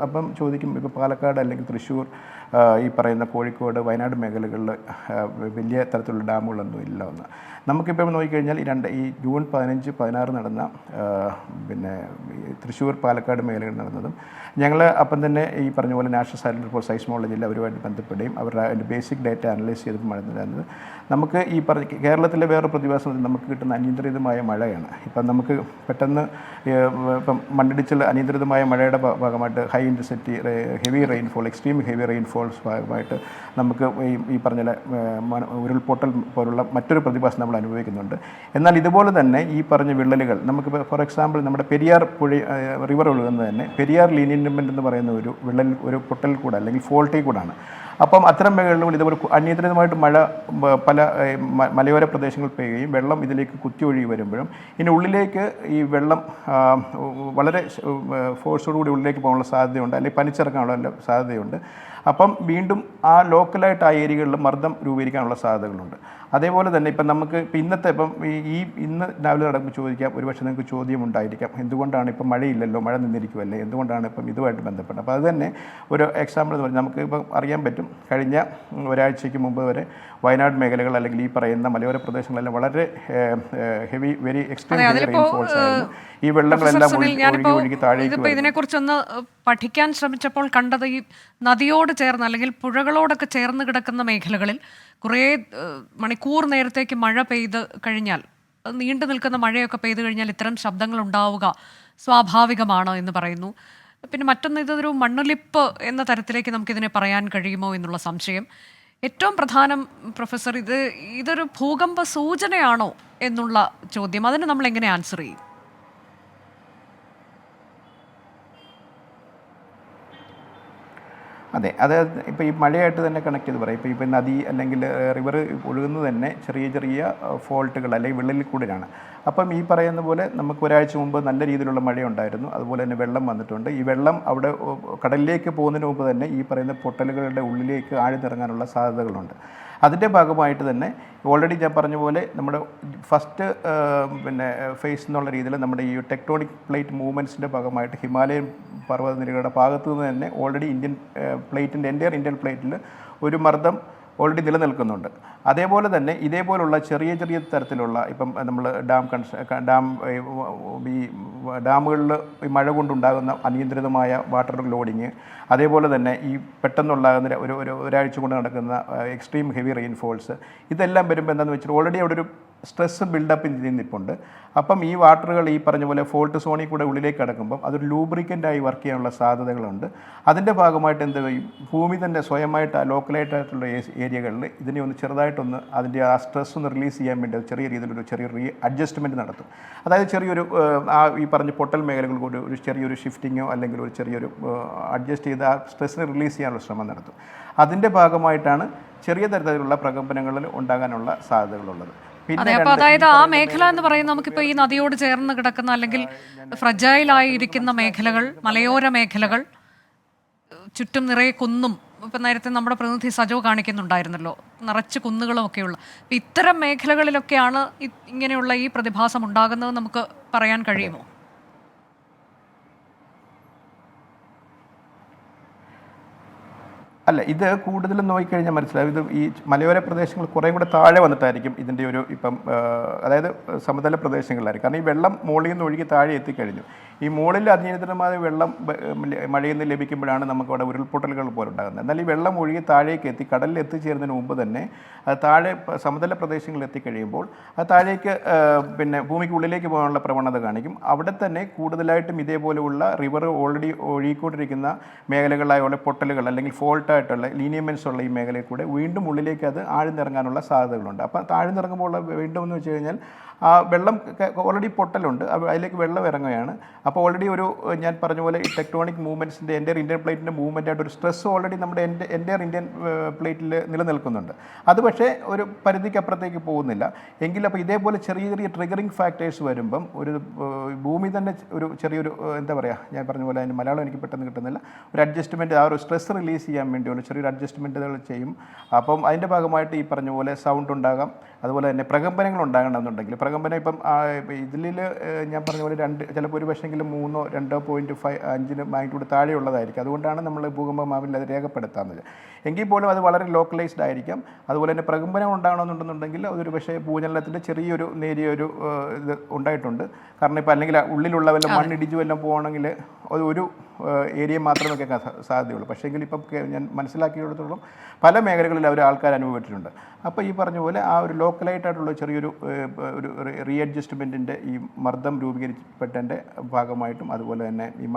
S2: അപ്പം ചോദിക്കും, ഇപ്പോൾ പാലക്കാട് അല്ലെങ്കിൽ തൃശ്ശൂർ, ഈ പറയുന്ന കോഴിക്കോട്, വയനാട് മേഖലകളിൽ വലിയ തരത്തിലുള്ള ഡാമുകളൊന്നും ഇല്ല എന്ന്. നമുക്കിപ്പം നോക്കിക്കഴിഞ്ഞാൽ ഈ ജൂൺ 15, 16 നടന്ന പിന്നെ തൃശ്ശൂർ, പാലക്കാട് മേഖലകളിൽ നടന്നതും ഞങ്ങൾ അപ്പം തന്നെ ഈ പറഞ്ഞ പോലെ നാഷണൽ സെൻറ്റർ ഫോർ സൈസ്മോളജിയിൽ അവരുമായിട്ട് ബന്ധപ്പെടുകയും അവരുടെ അതിൻ്റെ ബേസിക് ഡാറ്റ അനലൈസ് ചെയ്തപ്പോൾ മനസ്സിലാകുന്നത് നമുക്ക് ഈ കേരളത്തിലെ വേറെ പ്രതിഭാസം നമുക്ക് കിട്ടുന്ന അനിയന്ത്രിതമായ മഴയാണ്. ഇപ്പം നമുക്ക് പെട്ടെന്ന് ഇപ്പം മണ്ണിടിച്ചിൽ അനിയന്ത്രിതമായ മഴയുടെ ഭാഗമായിട്ട് high intensity heavy rainfall, extreme heavy rainfalls ഭാഗമായിട്ട് നമുക്ക് ഈ പറഞ്ഞ ഉരുൾപൊട്ടൽ പോലുള്ള മറ്റൊരു പ്രതിഭാസം നമ്മൾ അനുഭവിക്കുന്നുണ്ട്. എന്നാൽ ഇതുപോലെ തന്നെ ഈ പറഞ്ഞ വിള്ളലുകൾ നമുക്ക് ഫോർ എക്സാമ്പിൾ നമ്മുടെ പെരിയാർ റിവർ ഒഴുകുന്നത് തന്നെ പെരിയാർ ലീനിയൻമെൻ്റ് എന്ന് പറയുന്ന ഒരു പൊട്ടൽ കൂടെ അല്ലെങ്കിൽ ഫോൾട്ടിൽ കൂടാണ്. അപ്പം അത്തരം മേഖലകളിൽ ഇതുപോലെ അനിയന്ത്രിതമായിട്ട് മഴ പല മലയോര പ്രദേശങ്ങളിൽ പെയ്യുകയും വെള്ളം ഇതിലേക്ക് കുത്തിയൊഴുകി വരുമ്പോഴും ഇനി ഉള്ളിലേക്ക് ഈ വെള്ളം വളരെ ഫോഴ്സോടുകൂടി ഉള്ളിലേക്ക് പോകാനുള്ള സാധ്യതയുണ്ട്, അല്ലെങ്കിൽ പനിച്ചിറക്കാനുള്ള സാധ്യതയുണ്ട്. അപ്പം വീണ്ടും ആ ലോക്കലായിട്ട് ആ ഏരിയകളിൽ മർദ്ദം രൂപീകരിക്കാനുള്ള സാധ്യതകളുണ്ട്. അതേപോലെ തന്നെ ഇപ്പം നമുക്ക് ഇന്ന് രാവിലെ നടക്കുമ്പോൾ ചോദിക്കാം, ഒരുപക്ഷെ നിങ്ങൾക്ക് ചോദ്യം ഉണ്ടായിരിക്കാം, എന്തുകൊണ്ടാണ് ഇപ്പം മഴയില്ലല്ലോ, മഴ നിന്നിരിക്കുമല്ലേ, എന്തുകൊണ്ടാണ് ഇപ്പം ഇതുമായിട്ട് ബന്ധപ്പെട്ടത്. അപ്പോൾ അത് തന്നെ ഒരു എക്സാമ്പിൾ എന്ന് പറഞ്ഞാൽ നമുക്ക് ഇപ്പം അറിയാൻ പറ്റും, കഴിഞ്ഞ ഒരാഴ്ചയ്ക്ക് മുമ്പ് വരെ വയനാട് മേഖലകൾ അല്ലെങ്കിൽ ഈ പറയുന്ന മലയോര പ്രദേശങ്ങളെല്ലാം വളരെ വെരി എക്സ്ട്രീം റെയിൻഫോൾസ് ആയിരുന്നു. ഈ വെള്ളങ്ങളെല്ലാം ഒഴുകി താഴേക്ക്.
S1: ഇതിനെക്കുറിച്ചൊന്ന് പഠിക്കാൻ ശ്രമിച്ചപ്പോൾ കണ്ടത് ഈ നദിയോട് ചേർന്ന് അല്ലെങ്കിൽ പുഴകളോടൊക്കെ ചേർന്ന് കിടക്കുന്ന മേഖലകളിൽ കുറേ മണിക്കൂർ നേരത്തേക്ക് മഴ പെയ്ത് കഴിഞ്ഞാൽ, നീണ്ടു നിൽക്കുന്ന മഴയൊക്കെ പെയ്തു കഴിഞ്ഞാൽ ഇത്തരം ശബ്ദങ്ങൾ ഉണ്ടാവുക സ്വാഭാവികമാണ് എന്ന് പറയുന്നു. പിന്നെ മറ്റൊന്ന്, ഇതൊരു മണ്ണൊലിപ്പ് എന്ന തരത്തിലേക്ക് നമുക്കിതിനെ പറയാൻ കഴിയുമോ എന്നുള്ള സംശയം. ഏറ്റവും പ്രധാനം പ്രൊഫസർ, ഇതൊരു ഭൂകമ്പ സൂചനയാണോ എന്നുള്ള ചോദ്യം, അതിന് നമ്മൾ എങ്ങനെ ആൻസർ ചെയ്യും?
S2: അതെ, അതായത് ഇപ്പോൾ ഈ മഴയായിട്ട് തന്നെ കണക്ട് ചെയ്ത് പറയാം. ഇപ്പോൾ നദി അല്ലെങ്കിൽ റിവർ ഒഴുകുന്നത് തന്നെ ചെറിയ ചെറിയ ഫോൾട്ടുകൾ അല്ലെങ്കിൽ വിള്ളലിൽ കൂടിയാണ്. അപ്പം ഈ പറയുന്ന പോലെ നമുക്ക് ഒരാഴ്ച മുമ്പ് നല്ല രീതിയിലുള്ള മഴയുണ്ടായിരുന്നു, അതുപോലെ തന്നെ വെള്ളം വന്നിട്ടുണ്ട്. ഈ വെള്ളം അവിടെ കടലിലേക്ക് പോകുന്നതിന് മുമ്പ് തന്നെ ഈ പറയുന്ന പൊട്ടലുകളുടെ ഉള്ളിലേക്ക് ആഴ്ന്നിറങ്ങാനുള്ള സാധ്യതകളുണ്ട്. അതിൻ്റെ ഭാഗമായിട്ട് തന്നെ ഓൾറെഡി ഞാൻ പറഞ്ഞ പോലെ നമ്മുടെ ഫസ്റ്റ് ഫേസ് എന്നുള്ള രീതിയിൽ നമ്മുടെ ഈ ടെക്ടോണിക് പ്ലേറ്റ് മൂവ്മെൻറ്റ്സിൻ്റെ ഭാഗമായിട്ട് ഹിമാലയൻ പർവ്വതനിരകളുടെ ഭാഗത്തു നിന്ന് തന്നെ ഓൾറെഡി ഇന്ത്യൻ പ്ലേറ്റിൽ ഒരു മർദ്ദം ഓൾറെഡി നിലനിൽക്കുന്നുണ്ട്. അതേപോലെ തന്നെ ഇതേപോലുള്ള ചെറിയ ചെറിയ തരത്തിലുള്ള ഇപ്പം നമ്മൾ ഈ ഡാമുകളിൽ ഈ മഴ കൊണ്ടുണ്ടാകുന്ന അനിയന്ത്രിതമായ വാട്ടർ ലോഡിങ്, അതേപോലെ തന്നെ ഈ പെട്ടെന്നുണ്ടാകുന്ന ഒരാഴ്ച കൊണ്ട് നടക്കുന്ന എക്സ്ട്രീം ഹെവി റെയിൻഫോൾസ്, ഇതെല്ലാം വരുമ്പോൾ എന്താണെന്ന് വെച്ചാൽ ഓൾറെഡി അവിടെ ഒരു സ്ട്രെസ് ബിൽഡപ്പ് നിൽപ്പുണ്ട്. അപ്പം ഈ വാട്ടറുകൾ ഈ പറഞ്ഞ പോലെ ഫോൾട്ട് സോണിൽ കൂടെ ഉള്ളിലേക്ക് കടക്കുമ്പം അതൊരു ലൂബ്രിക്കൻ്റായി വർക്ക് ചെയ്യാനുള്ള സാധ്യതകളുണ്ട്. അതിൻ്റെ ഭാഗമായിട്ട് എന്ത് ചെയ്യും, ഭൂമി തന്നെ സ്വയമായിട്ട് ലോക്കലായിട്ടായിട്ടുള്ള ഏരിയകളിൽ ഇതിനെ ഒന്ന് ചെറുതായിട്ടൊന്ന് അതിൻ്റെ ആ സ്ട്രെസ് ഒന്ന് റിലീസ് ചെയ്യാൻ വേണ്ടി ചെറിയ രീതിയിലൊരു ചെറിയൊരു അഡ്ജസ്റ്റ്മെൻറ്റ് നടത്തും. അതായത് ചെറിയൊരു ഈ പറഞ്ഞ പൊട്ടൽ മേഖലകൾ കൂടി ഒരു ചെറിയൊരു ഷിഫ്റ്റിങ്ങോ അല്ലെങ്കിൽ ഒരു ചെറിയൊരു അഡ്ജസ്റ്റ് ചെയ്ത് ആ സ്ട്രെസ്സിനെ റിലീസ് ചെയ്യാനുള്ള ശ്രമം നടത്തും. അതിൻ്റെ ഭാഗമായിട്ടാണ് ചെറിയ തരത്തിലുള്ള പ്രകമ്പനങ്ങളിൽ ഉണ്ടാകാനുള്ള സാധ്യതകളുള്ളത്.
S1: അതെ, അപ്പോൾ അതായത് ആ മേഖല എന്ന് പറയുന്നത് നമുക്കിപ്പോൾ ഈ നദിയോട് ചേർന്ന് കിടക്കുന്ന അല്ലെങ്കിൽ ഫ്രജൈലായിരിക്കുന്ന മേഖലകൾ, മലയോര മേഖലകൾ, ചുറ്റും നിറയെ കുന്നും, ഇപ്പം നേരത്തെ നമ്മുടെ പ്രതിനിധി സജോ കാണിക്കുന്നുണ്ടായിരുന്നല്ലോ, നിറച്ച് കുന്നുകളും ഒക്കെയുള്ള ഇത്തരം മേഖലകളിലൊക്കെയാണ് ഇങ്ങനെയുള്ള ഈ പ്രതിഭാസം ഉണ്ടാകുന്നത് നമുക്ക് പറയാൻ കഴിയുമോ?
S2: അല്ല, ഇത് കൂടുതലും നോക്കിക്കഴിഞ്ഞാൽ മനസ്സിലാവും. ഇത് ഈ മലയോര പ്രദേശങ്ങൾ കുറേ കൂടെ താഴെ വന്നിട്ടായിരിക്കും ഇതിൻ്റെ ഒരു ഇപ്പം അതായത് സമതല പ്രദേശങ്ങളിലായിരിക്കും. കാരണം ഈ വെള്ളം മുകളിൽ നിന്ന് ഒഴുകി താഴെ എത്തിക്കഴിഞ്ഞു. ഈ മുകളിൽ അനിയന്ത്രിതമായ വെള്ളം മഴയിൽ നിന്ന് ലഭിക്കുമ്പോഴാണ് നമുക്ക് അവിടെ ഉരുൾപൊട്ടലുകൾ പോലെ ഉണ്ടാകുന്നത്. എന്നാൽ ഈ വെള്ളം ഒഴുകി താഴേക്ക് എത്തി കടലിൽ എത്തിച്ചേരുന്നതിന് മുമ്പ് തന്നെ അത് താഴെ സമതല പ്രദേശങ്ങളിൽ എത്തിക്കഴിയുമ്പോൾ അത് താഴേക്ക് പിന്നെ ഭൂമിക്ക് ഉള്ളിലേക്ക് പോകാനുള്ള പ്രവണത കാണിക്കും. അവിടെ തന്നെ കൂടുതലായിട്ടും ഇതേപോലെയുള്ള റിവർ ഓൾറെഡി ഒഴുകിക്കൊണ്ടിരിക്കുന്ന മേഖലകളായുള്ള പൊട്ടലുകൾ അല്ലെങ്കിൽ ഫോൾട്ടായിട്ടുള്ള ലീനിയമെൻസ് ഉള്ള ഈ മേഖലയിൽ കൂടെ വീണ്ടും ഉള്ളിലേക്ക് അത് ആഴ്ന്നിറങ്ങാനുള്ള സാധ്യതകളുണ്ട്. അപ്പം താഴ്ന്നിറങ്ങുമ്പോൾ വീണ്ടും എന്ന് വെച്ച് കഴിഞ്ഞാൽ ആ വെള്ളം ഓൾറെഡി പൊട്ടലുണ്ട്, അതിലേക്ക് വെള്ളം ഇറങ്ങുകയാണ്. അപ്പോൾ ഓൾറെഡി ഒരു ഞാൻ പറഞ്ഞ പോലെ ഈ ടെക്ടോണിക് മൂവ്മെൻറ്റ്സിൻ്റെ എൻ്റെ ഇന്ത്യൻ പ്ലേറ്റിൻ്റെ മൂവ്മെൻ്റ് ആയിട്ട് ഒരു സ്ട്രെസ് ഓൾറെഡി നമ്മുടെ എൻ്റെ ഇന്ത്യൻ പ്ലേറ്റിൽ നിലനിൽക്കുന്നുണ്ട്. അത് പക്ഷേ ഒരു പരിധിക്കപ്പുറത്തേക്ക് പോകുന്നില്ല എങ്കിൽ അപ്പോൾ ഇതേപോലെ ചെറിയ ചെറിയ ട്രിഗറിങ് ഫാക്ടേഴ്സ് വരുമ്പം ഒരു ഭൂമി തന്നെ ഒരു ചെറിയൊരു എന്താ പറയുക, ഞാൻ പറഞ്ഞ പോലെ അതിന് മലയാളം എനിക്ക് പെട്ടെന്ന് കിട്ടുന്നില്ല, ഒരു അഡ്ജസ്റ്റ്മെൻറ്റ്, ആ ഒരു സ്ട്രെസ് റിലീസ് ചെയ്യാൻ വേണ്ടിയുള്ള ചെറിയൊരു അഡ്ജസ്റ്റ്മെൻറ്റുകൾ ചെയ്യും. അപ്പം അതിൻ്റെ ഭാഗമായിട്ട് ഈ പറഞ്ഞ പോലെ സൗണ്ട് ഉണ്ടാകാം. അതുപോലെ തന്നെ പ്രകമ്പനങ്ങൾ ഉണ്ടാകണമെന്നുണ്ടെങ്കിൽ പ്രകമ്പനം ഇപ്പം ഇതിൽ ഞാൻ പറഞ്ഞ പോലെ ചിലപ്പോൾ ഒരു പക്ഷേങ്കിലും 3, 2.5 മാഗ്നിറ്റ്യൂഡ് താഴെയുള്ളതായിരിക്കും. അതുകൊണ്ടാണ് നമ്മൾ ഭൂകമ്പ മാപിൽ അത് രേഖപ്പെടുത്താവുന്നത്. എങ്കിൽ പോലും അത് വളരെ ലോക്കലൈസ്ഡ് ആയിരിക്കാം. അതുപോലെ തന്നെ പ്രകമ്പനം ഉണ്ടാകണമെന്നുണ്ടെന്നുണ്ടെങ്കിൽ അതൊരു പക്ഷേ ഭൂചലനത്തിൻ്റെ ചെറിയൊരു നേരിയൊരു ഇത് ഉണ്ടായിട്ടുണ്ട്. കാരണം ഇപ്പോൾ അല്ലെങ്കിൽ ഉള്ളിലുള്ള വല്ല മണ്ണിടിച്ചു വല്ലതും പോകണമെങ്കിൽ ഒരു ഏരിയ മാത്രമേ കേൾക്കാൻ സാധ്യതയുള്ളൂ. പക്ഷേങ്കിൽ ഇപ്പം ഞാൻ മനസ്സിലാക്കിയിടത്തോളം പല മേഖലകളിൽ അവർ ആൾക്കാർ അനുഭവിച്ചിട്ടുണ്ട്. അപ്പോൾ ഈ പറഞ്ഞ പോലെ ആ ഒരു ലോക്കലായിട്ടായിട്ടുള്ള ചെറിയൊരു ഒരു റീഅഡ്ജസ്റ്റ്മെൻറ്റിൻ്റെ ഈ മർദ്ദം രൂപീകരിക്കപ്പെട്ടതിൻ്റെ ഭാഗമായിട്ടും അതുപോലെ തന്നെ ഈ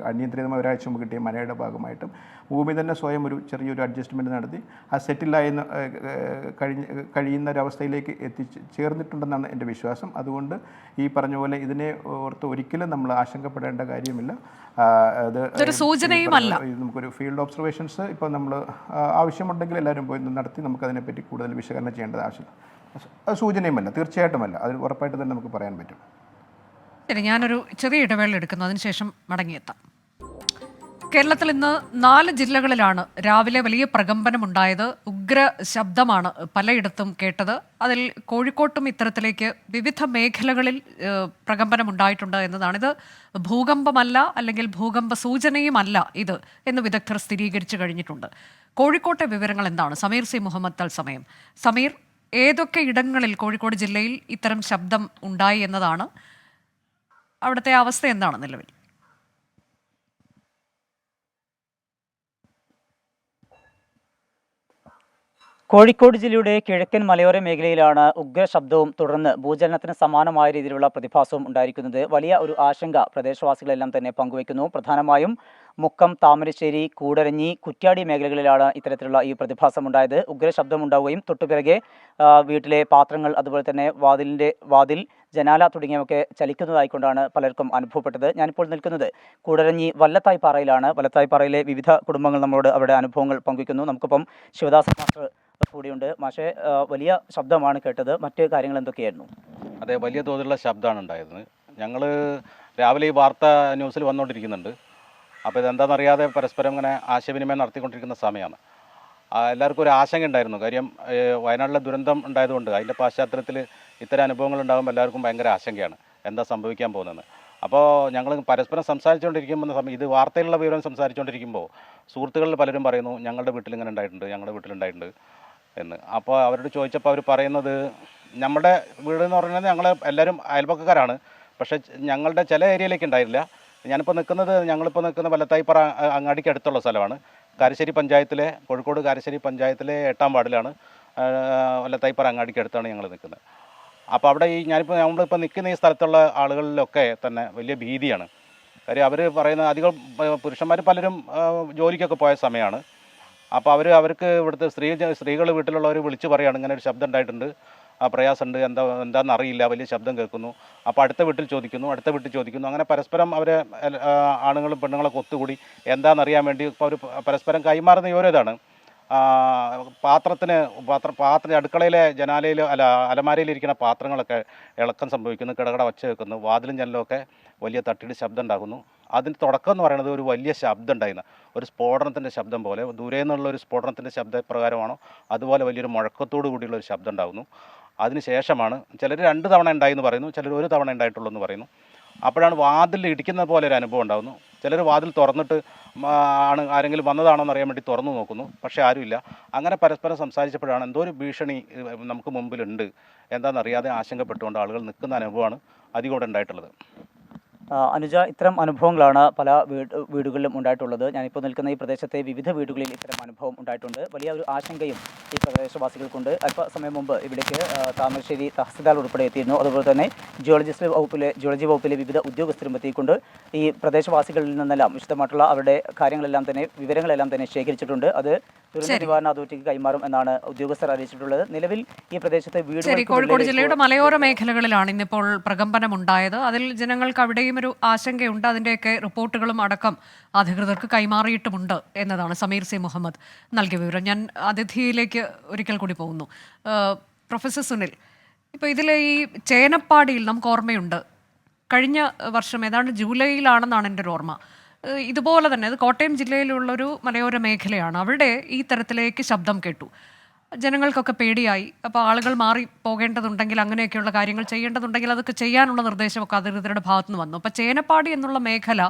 S2: അനിയന്ത്രിതമായ ഒരാഴ്ച മുമ്പ് കിട്ടിയ മഴയുടെ ഭാഗമായിട്ടും ഭൂമി തന്നെ സ്വയം ഒരു ചെറിയൊരു അഡ്ജസ്റ്റ്മെൻറ്റ് നടത്തി ആ സെറ്റിലായി കഴിയുന്ന ഒരവസ്ഥയിലേക്ക് ചേർന്നിട്ടുണ്ടെന്നാണ് എൻ്റെ വിശ്വാസം. അതുകൊണ്ട് ഈ പറഞ്ഞ പോലെ ഇതിനെ ഓർത്ത് ഒരിക്കലും നമ്മൾ ആശങ്കപ്പെടേണ്ട കാര്യമില്ല.
S1: അത് സൂചനയുമല്ല.
S2: നമുക്കൊരു ഫീൽഡ് ഒബ്സർവേഷൻസ് ഇപ്പോൾ നമ്മൾ ആവശ്യമുണ്ടെങ്കിൽ എല്ലാവരും പോയി നടത്തി നമുക്കതിനെപ്പറ്റി കൂടുതൽ വിശകലനം ചെയ്യേണ്ടത് ആവശ്യമില്ല. അത് സൂചനയുമല്ല, തീർച്ചയായിട്ടുമല്ല, അത് ഉറപ്പായിട്ട് തന്നെ നമുക്ക് പറയാൻ പറ്റും.
S1: ശരി, ഞാനൊരു ചെറിയ ഇടവേള എടുക്കുന്നു, അതിനുശേഷം മടങ്ങിയെത്താം. കേരളത്തിൽ ഇന്ന് 4 ജില്ലകളിലാണ് രാവിലെ വലിയ പ്രകമ്പനമുണ്ടായത്. ഉഗ്ര ശബ്ദമാണ് പലയിടത്തും കേട്ടത്. അതിൽ കോഴിക്കോട്ടും ഇത്തരത്തിലേക്ക് വിവിധ മേഖലകളിൽ പ്രകമ്പനം ഉണ്ടായിട്ടുണ്ട് എന്നതാണ്. ഇത് ഭൂകമ്പമല്ല, അല്ലെങ്കിൽ ഭൂകമ്പ സൂചനയുമല്ല ഇത് എന്ന് വിദഗ്ധർ സ്ഥിരീകരിച്ചു കഴിഞ്ഞിട്ടുണ്ട്. കോഴിക്കോട്ടെ വിവരങ്ങൾ എന്താണ്? സമീർ സി മുഹമ്മദ് തത്സമയം. സമീർ, ഏതൊക്കെ ഇടങ്ങളിൽ കോഴിക്കോട് ജില്ലയിൽ ഇത്തരം ശബ്ദം ഉണ്ടായി എന്നതാണ്? അവിടുത്തെ അവസ്ഥ എന്താണ് നിലവിൽ?
S11: കോഴിക്കോട് ജില്ലയുടെ കിഴക്കൻ മലയോര മേഖലയിലാണ് ഉഗ്രശബ്ദവും തുടർന്ന് ഭൂചലനത്തിന് സമാനമായ രീതിയിലുള്ള പ്രതിഭാസവും ഉണ്ടായിരിക്കുന്നത്. വലിയ ഒരു ആശങ്ക പ്രദേശവാസികളെല്ലാം തന്നെ പങ്കുവയ്ക്കുന്നു. പ്രധാനമായും മുക്കം, താമരശ്ശേരി, കൂടരഞ്ഞി, കുറ്റ്യാടി മേഖലകളിലാണ് ഇത്തരത്തിലുള്ള ഈ പ്രതിഭാസം ഉണ്ടായത്. ഉഗ്രശബ്ദമുണ്ടാവുകയും തൊട്ടുപിറകെ വീട്ടിലെ പാത്രങ്ങൾ, അതുപോലെ തന്നെ വാതിൽ, ജനാല തുടങ്ങിയവയൊക്കെ ചലിക്കുന്നതായിക്കൊണ്ടാണ് പലർക്കും അനുഭവപ്പെട്ടത്. ഞാനിപ്പോൾ നിൽക്കുന്നത് കൂടരഞ്ഞി വല്ലത്തായ്പാറയിലാണ്. വല്ലത്തായ്പാറയിലെ വിവിധ കുടുംബങ്ങൾ നമ്മളോട് അവരുടെ അനുഭവങ്ങൾ പങ്കുവയ്ക്കുന്നു. നമുക്കിപ്പം ശിവദാസ് മാസ്റ്റർ കൂടിയുണ്ട്. മാഷെ, വലിയ ശബ്ദമാണ് കേട്ടത്, മറ്റ് കാര്യങ്ങൾ എന്തൊക്കെയായിരുന്നു?
S5: അതെ, വലിയ തോതിലുള്ള ശബ്ദമാണ് ഉണ്ടായത്. ഞങ്ങൾ രാവിലെ ഈ വാർത്ത ന്യൂസിൽ വന്നുകൊണ്ടിരിക്കുന്നുണ്ട്. അപ്പോൾ ഇതെന്താണെന്നറിയാതെ പരസ്പരം ഇങ്ങനെ ആശയവിനിമയം നടത്തിക്കൊണ്ടിരിക്കുന്ന സമയമാണ്. എല്ലാവർക്കും ഒരു ആശങ്ക ഉണ്ടായിരുന്നു. കാര്യം വയനാട്ടിലെ ദുരന്തം ഉണ്ടായതുകൊണ്ട് അതിൻ്റെ പശ്ചാത്തലത്തിൽ ഇത്തരം അനുഭവങ്ങൾ ഉണ്ടാകുമ്പോൾ എല്ലാവർക്കും ഭയങ്കര ആശങ്കയാണ്, എന്താ സംഭവിക്കാൻ പോകുന്നതെന്ന്. അപ്പോൾ ഞങ്ങൾ പരസ്പരം സംസാരിച്ചുകൊണ്ടിരിക്കുമ്പോൾ ഇത് വാർത്തയിലുള്ള വിവരം സംസാരിച്ചുകൊണ്ടിരിക്കുമ്പോൾ സുഹൃത്തുക്കളിൽ പലരും പറയുന്നു ഞങ്ങളുടെ വീട്ടിൽ ഇങ്ങനെ ഉണ്ടായിട്ടുണ്ട്, ഞങ്ങളുടെ വീട്ടിലുണ്ടായിട്ടുണ്ട് എന്ന്. അപ്പോൾ അവരോട് ചോദിച്ചപ്പോൾ അവർ പറയുന്നത്, നമ്മുടെ വീട് എന്ന് പറഞ്ഞാൽ ഞങ്ങൾ എല്ലാവരും അയൽപക്കക്കാരാണ്, പക്ഷേ ഞങ്ങളുടെ ചില ഏരിയയിലേക്ക് ഉണ്ടായില്ല. ഞങ്ങളിപ്പോൾ നിൽക്കുന്ന വല്ലത്തായ്പാറ അങ്ങാടിക്ക് അടുത്തുള്ള സ്ഥലമാണ്. കാരശ്ശേരി പഞ്ചായത്തിലെ, കോഴിക്കോട് കാരശ്ശേരി പഞ്ചായത്തിലെ 8-ാം വാർഡിലാണ്. വല്ലത്തായ്പാറ അങ്ങാടിക്ക് അടുത്താണ് ഞങ്ങൾ നിൽക്കുന്നത്.
S12: അപ്പോൾ അവിടെ നമ്മളിപ്പോൾ നിൽക്കുന്ന ഈ സ്ഥലത്തുള്ള ആളുകളിലൊക്കെ തന്നെ വലിയ ഭീതിയാണ്. കാര്യം അവർ പറയുന്ന അധികം പുരുഷന്മാർ പലരും ജോലിക്കൊക്കെ പോയ സമയമാണ്. അപ്പോൾ അവർക്ക് ഇവിടുത്തെ സ്ത്രീകൾ വീട്ടിലുള്ളവർ വിളിച്ച് പറയുകയാണ് ഇങ്ങനെ ഒരു ശബ്ദം ഉണ്ടായിട്ടുണ്ട്, പ്രയാസമുണ്ട്, എന്താണെന്ന് അറിയില്ല, വലിയ ശബ്ദം കേൾക്കുന്നു. അപ്പോൾ അടുത്ത വീട്ടിൽ ചോദിക്കുന്നു. അങ്ങനെ പരസ്പരം അവരെ ആണുങ്ങളും പെണ്ണുങ്ങളൊക്കെ ഒത്തുകൂടി എന്താണെന്നറിയാൻ വേണ്ടി ഇപ്പോൾ അവർ പരസ്പരം കൈമാറുന്ന ഓരോ ഇതാണ്. പാത്രം അടുക്കളയിലെ അലമാരയിലിരിക്കുന്ന പാത്രങ്ങളൊക്കെ ഇളക്കം സംഭവിക്കുന്നു, കിടകട വച്ച് വെക്കുന്നു, വാതിലും ജനലൊക്കെ വലിയ തട്ടിയിട്ട് ശബ്ദം ഉണ്ടാകുന്നു. അതിന് തുടക്കം എന്ന് പറയുന്നത് ഒരു വലിയ ശബ്ദം ഉണ്ടായിരുന്നു, ഒരു സ്ഫോടനത്തിൻ്റെ ശബ്ദം പോലെ, ദൂരെ നിന്നുള്ള ഒരു സ്ഫോടനത്തിൻ്റെ ശബ്ദപ്രകാരമാണോ അതുപോലെ വലിയൊരു മുഴക്കത്തോടു കൂടിയുള്ള ഒരു ശബ്ദം ഉണ്ടാകുന്നു. അതിനുശേഷമാണ് ചിലർ 2 തവണ ഉണ്ടായെന്ന് പറയുന്നു, ചിലർ 1 തവണ ഉണ്ടായിട്ടുള്ളൂ എന്ന് പറയുന്നു. അപ്പോഴാണ് വാതിൽ ഇടിക്കുന്ന പോലെ ഒരു അനുഭവം ഉണ്ടാകുന്നു. ചിലർ വാതിൽ തുറന്നിട്ട് ആരെങ്കിലും വന്നതാണോ എന്നറിയാൻ വേണ്ടി തുറന്നു നോക്കുന്നു, പക്ഷേ ആരുമില്ല. അങ്ങനെ പരസ്പരം സംസാരിച്ചപ്പോഴാണ് എന്തോ ഒരു ഭീഷണി നമുക്ക് മുമ്പിലുണ്ട് എന്താണെന്നറിയാതെ ആശങ്കപ്പെട്ടുകൊണ്ട് ആളുകൾ നിൽക്കുന്ന അനുഭവമാണ് അധികം ഇവിടെ ഉണ്ടായിട്ടുള്ളത്.
S11: അനുജ, ഇത്തരം അനുഭവങ്ങളാണ് പല വീടുകളിലും ഉണ്ടായിട്ടുള്ളത്. ഞാനിപ്പോൾ നിൽക്കുന്ന ഈ പ്രദേശത്തെ വിവിധ വീടുകളിൽ ഇത്തരം അനുഭവം ഉണ്ടായിട്ടുണ്ട്. വലിയ ഒരു ആശങ്കയും ഈ പ്രദേശവാസികൾക്കുണ്ട്. അല്പസമയം മുമ്പ് ഇവിടേക്ക് താമരശ്ശേരി തഹസിൽദാർ ഉൾപ്പെടെ എത്തിയിരുന്നു. അതുപോലെ തന്നെ ജിയോളജി വകുപ്പിലെ വിവിധ ഉദ്യോഗസ്ഥരും എത്തിക്കൊണ്ട് ഈ പ്രദേശവാസികളിൽ നിന്നെല്ലാം വിശദമായിട്ടുള്ള അവരുടെ വിവരങ്ങളെല്ലാം തന്നെ ശേഖരിച്ചിട്ടുണ്ട്. അത് ദുരന്ത നിവാരണ അതോറിറ്റിക്ക് കൈമാറും എന്നാണ് ഉദ്യോഗസ്ഥർ അറിയിച്ചിട്ടുള്ളത്. നിലവിൽ ഈ പ്രദേശത്തെ
S1: കോഴിക്കോട് ജില്ലയുടെ മലയോര മേഖലകളിലാണ് ഇന്നിപ്പോൾ പ്രകമ്പനമുണ്ടായത്. അതിൽ ജനങ്ങൾക്ക് അവിടെയും ഒരു ആശങ്കയുണ്ട്. അതിൻ്റെയൊക്കെ റിപ്പോർട്ടുകളും അടക്കം അധികൃതർക്ക് കൈമാറിയിട്ടുമുണ്ട് എന്നതാണ് സമീർ സി മുഹമ്മദ് നൽകിയ വിവരം. ഞാൻ അതിഥിയിലേക്ക് ഒരിക്കൽ കൂടി പോകുന്നു. പ്രൊഫസർ സുനിൽ, ഇപ്പോൾ ഇതിലെ ഈ ചേനപ്പാടിയിൽ നമുക്ക് ഓർമ്മയുണ്ട്, കഴിഞ്ഞ വർഷം ഏതാണ്ട് ജൂലൈയിലാണെന്നാണ് എൻ്റെ ഒരു ഓർമ്മ, ഇതുപോലെ തന്നെ അത് കോട്ടയം ജില്ലയിലുള്ളൊരു മലയോര മേഖലയാണ്. അവിടെ ഈ തരത്തിലേക്ക് ശബ്ദം കേട്ടു. ജനങ്ങൾക്കൊക്കെ പേടിയായി. അപ്പോൾ ആളുകൾ മാറി പോകേണ്ടതുണ്ടെങ്കിൽ, അങ്ങനെയൊക്കെയുള്ള കാര്യങ്ങൾ ചെയ്യേണ്ടതുണ്ടെങ്കിൽ അതൊക്കെ ചെയ്യാനുള്ള നിർദ്ദേശമൊക്കെ അധികൃതരുടെ ഭാഗത്തുനിന്ന് വന്നു. അപ്പോൾ ചേനപ്പാടി എന്നുള്ള മേഖല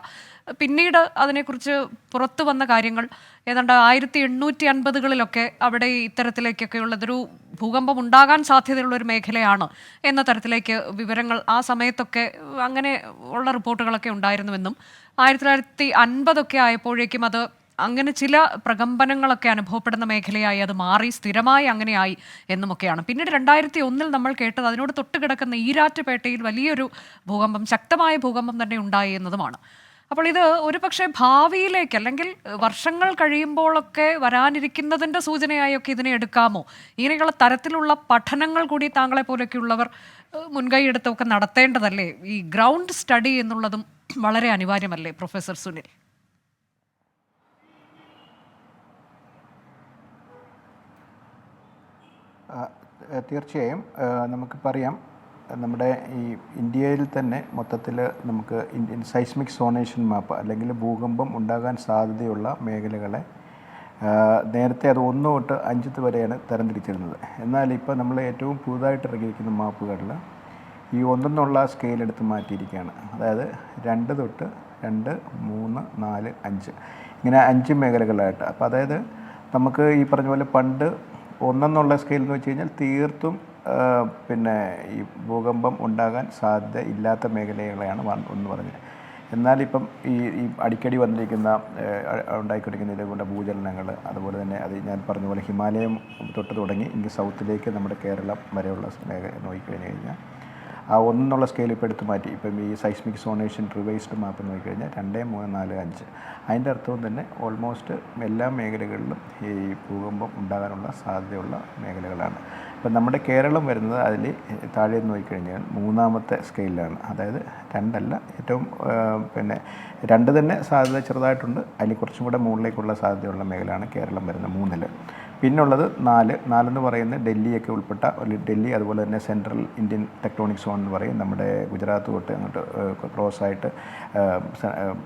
S1: പിന്നീട് അതിനെക്കുറിച്ച് പുറത്തു വന്ന കാര്യങ്ങൾ ഏതാണ്ട് 1850കളിലൊക്കെ അവിടെ ഇത്തരത്തിലേക്കൊക്കെയുള്ളതൊരു ഭൂകമ്പം ഉണ്ടാകാൻ സാധ്യതയുള്ളൊരു മേഖലയാണ് എന്ന തരത്തിലേക്ക് വിവരങ്ങൾ ആ സമയത്തൊക്കെ അങ്ങനെ ഉള്ള റിപ്പോർട്ടുകളൊക്കെ ഉണ്ടായിരുന്നുവെന്നും 1950 ആയപ്പോഴേക്കും അത് അങ്ങനെ ചില പ്രകമ്പനങ്ങളൊക്കെ അനുഭവപ്പെടുന്ന മേഖലയായി അത് മാറി സ്ഥിരമായി അങ്ങനെയായി എന്നുമൊക്കെയാണ്. പിന്നീട് 2001 നമ്മൾ കേട്ടത് അതിനോട് തൊട്ടുകിടക്കുന്ന ഈരാറ്റുപേട്ടയിൽ വലിയൊരു ഭൂകമ്പം, ശക്തമായ ഭൂകമ്പം തന്നെ ഉണ്ടായി എന്നതുമാണ്. അപ്പോൾ ഇത് ഒരുപക്ഷെ ഭാവിയിലേക്ക് അല്ലെങ്കിൽ വർഷങ്ങൾ കഴിയുമ്പോഴൊക്കെ വരാനിരിക്കുന്നതിൻ്റെ സൂചനയായൊക്കെ ഇതിനെ എടുക്കാമോ? ഇങ്ങനെയുള്ള തരത്തിലുള്ള പഠനങ്ങൾ കൂടി താങ്കളെ പോലെയൊക്കെയുള്ളവർ മുൻകൈ എടുത്തൊക്കെ നടത്തേണ്ടതല്ലേ? ഈ ഗ്രൗണ്ട് സ്റ്റഡി എന്നുള്ളതും വളരെ അനിവാര്യമല്ലേ പ്രൊഫസർ സുനിൽ?
S2: തീർച്ചയായും നമുക്ക് പറയാം, നമ്മുടെ ഈ ഇന്ത്യയിൽ തന്നെ മൊത്തത്തിൽ നമുക്ക് ഇന്ത്യൻ സൈസ്മിക് സോണേഷൻ മാപ്പ് അല്ലെങ്കിൽ ഭൂകമ്പം ഉണ്ടാകാൻ സാധ്യതയുള്ള മേഖലകളെ നേരത്തെ അത് 1 തൊട്ട് 5 വരെയാണ് തരംതിരിച്ചിരുന്നത്. എന്നാൽ ഇപ്പോൾ നമ്മൾ ഏറ്റവും പുതുതായിട്ട് ഇറങ്ങിയിരിക്കുന്ന മാപ്പുകളിൽ ഈ 1 എന്നുള്ള സ്കെയിൽ എടുത്ത് മാറ്റിയിരിക്കുകയാണ്. അതായത് 2 തൊട്ട് 2, 3, 4, 5 ഇങ്ങനെ 5 മേഖലകളായിട്ട്. അപ്പോൾ അതായത് നമുക്ക് ഈ പറഞ്ഞ പോലെ പണ്ട് 1 എന്നുള്ള സ്കെയിൽ എന്ന് വെച്ച് കഴിഞ്ഞാൽ തീർത്തും പിന്നെ ഈ ഭൂകമ്പം ഉണ്ടാകാൻ സാധ്യത ഇല്ലാത്ത മേഖലകളെയാണ് 1 പറഞ്ഞത്. എന്നാലിപ്പം ഈ അടിക്കടി വന്നിരിക്കുന്ന ഉണ്ടായിക്കൊണ്ടിരിക്കുന്ന ഇതുകൊണ്ട് ഭൂചലനങ്ങൾ, അതുപോലെ തന്നെ അത് ഞാൻ പറഞ്ഞ പോലെ ഹിമാലയം തൊട്ട് തുടങ്ങി ഇങ്ങ് സൗത്തിലേക്ക് നമ്മുടെ കേരളം വരെയുള്ള മേഖല നോക്കിക്കഴിഞ്ഞ് കഴിഞ്ഞാൽ ആ 1 എന്നുള്ള സ്കെയിൽ ഇപ്പോൾ എടുത്ത് മാറ്റി. ഇപ്പം ഈ സൈസ്മിക് സോണേഷൻ റിവൈസ്ഡ് മാപ്പ് നോക്കിക്കഴിഞ്ഞാൽ 2, 3, 4, 5 അതിൻ്റെ അർത്ഥവും തന്നെ ഓൾമോസ്റ്റ് എല്ലാ മേഖലകളിലും ഈ ഭൂകമ്പം ഉണ്ടാകാനുള്ള സാധ്യതയുള്ള മേഖലകളാണ്. ഇപ്പം നമ്മുടെ കേരളം വരുന്നത് അതിൽ താഴെ നോക്കിക്കഴിഞ്ഞാൽ 3ാമത്തെ സ്കെയിലാണ്. അതായത് 2 അല്ല, ഏറ്റവും പിന്നെ 2 തന്നെ സാധ്യത ചെറുതായിട്ടുണ്ട്. അതിൽ കുറച്ചും കൂടെ മുകളിലേക്കുള്ള സാധ്യതയുള്ള മേഖലയാണ് കേരളം വരുന്നത് 3-ൽ. പിന്നുള്ളത് 4 എന്ന് പറയുന്നത് ഡൽഹിയൊക്കെ ഉൾപ്പെട്ട ഡൽഹി, അതുപോലെ തന്നെ സെൻട്രൽ ഇന്ത്യൻ ടെക്ടോണിക് സോൺ എന്ന് പറയും. നമ്മുടെ ഗുജറാത്ത് തൊട്ട് അങ്ങോട്ട് ക്രോസ് ആയിട്ട്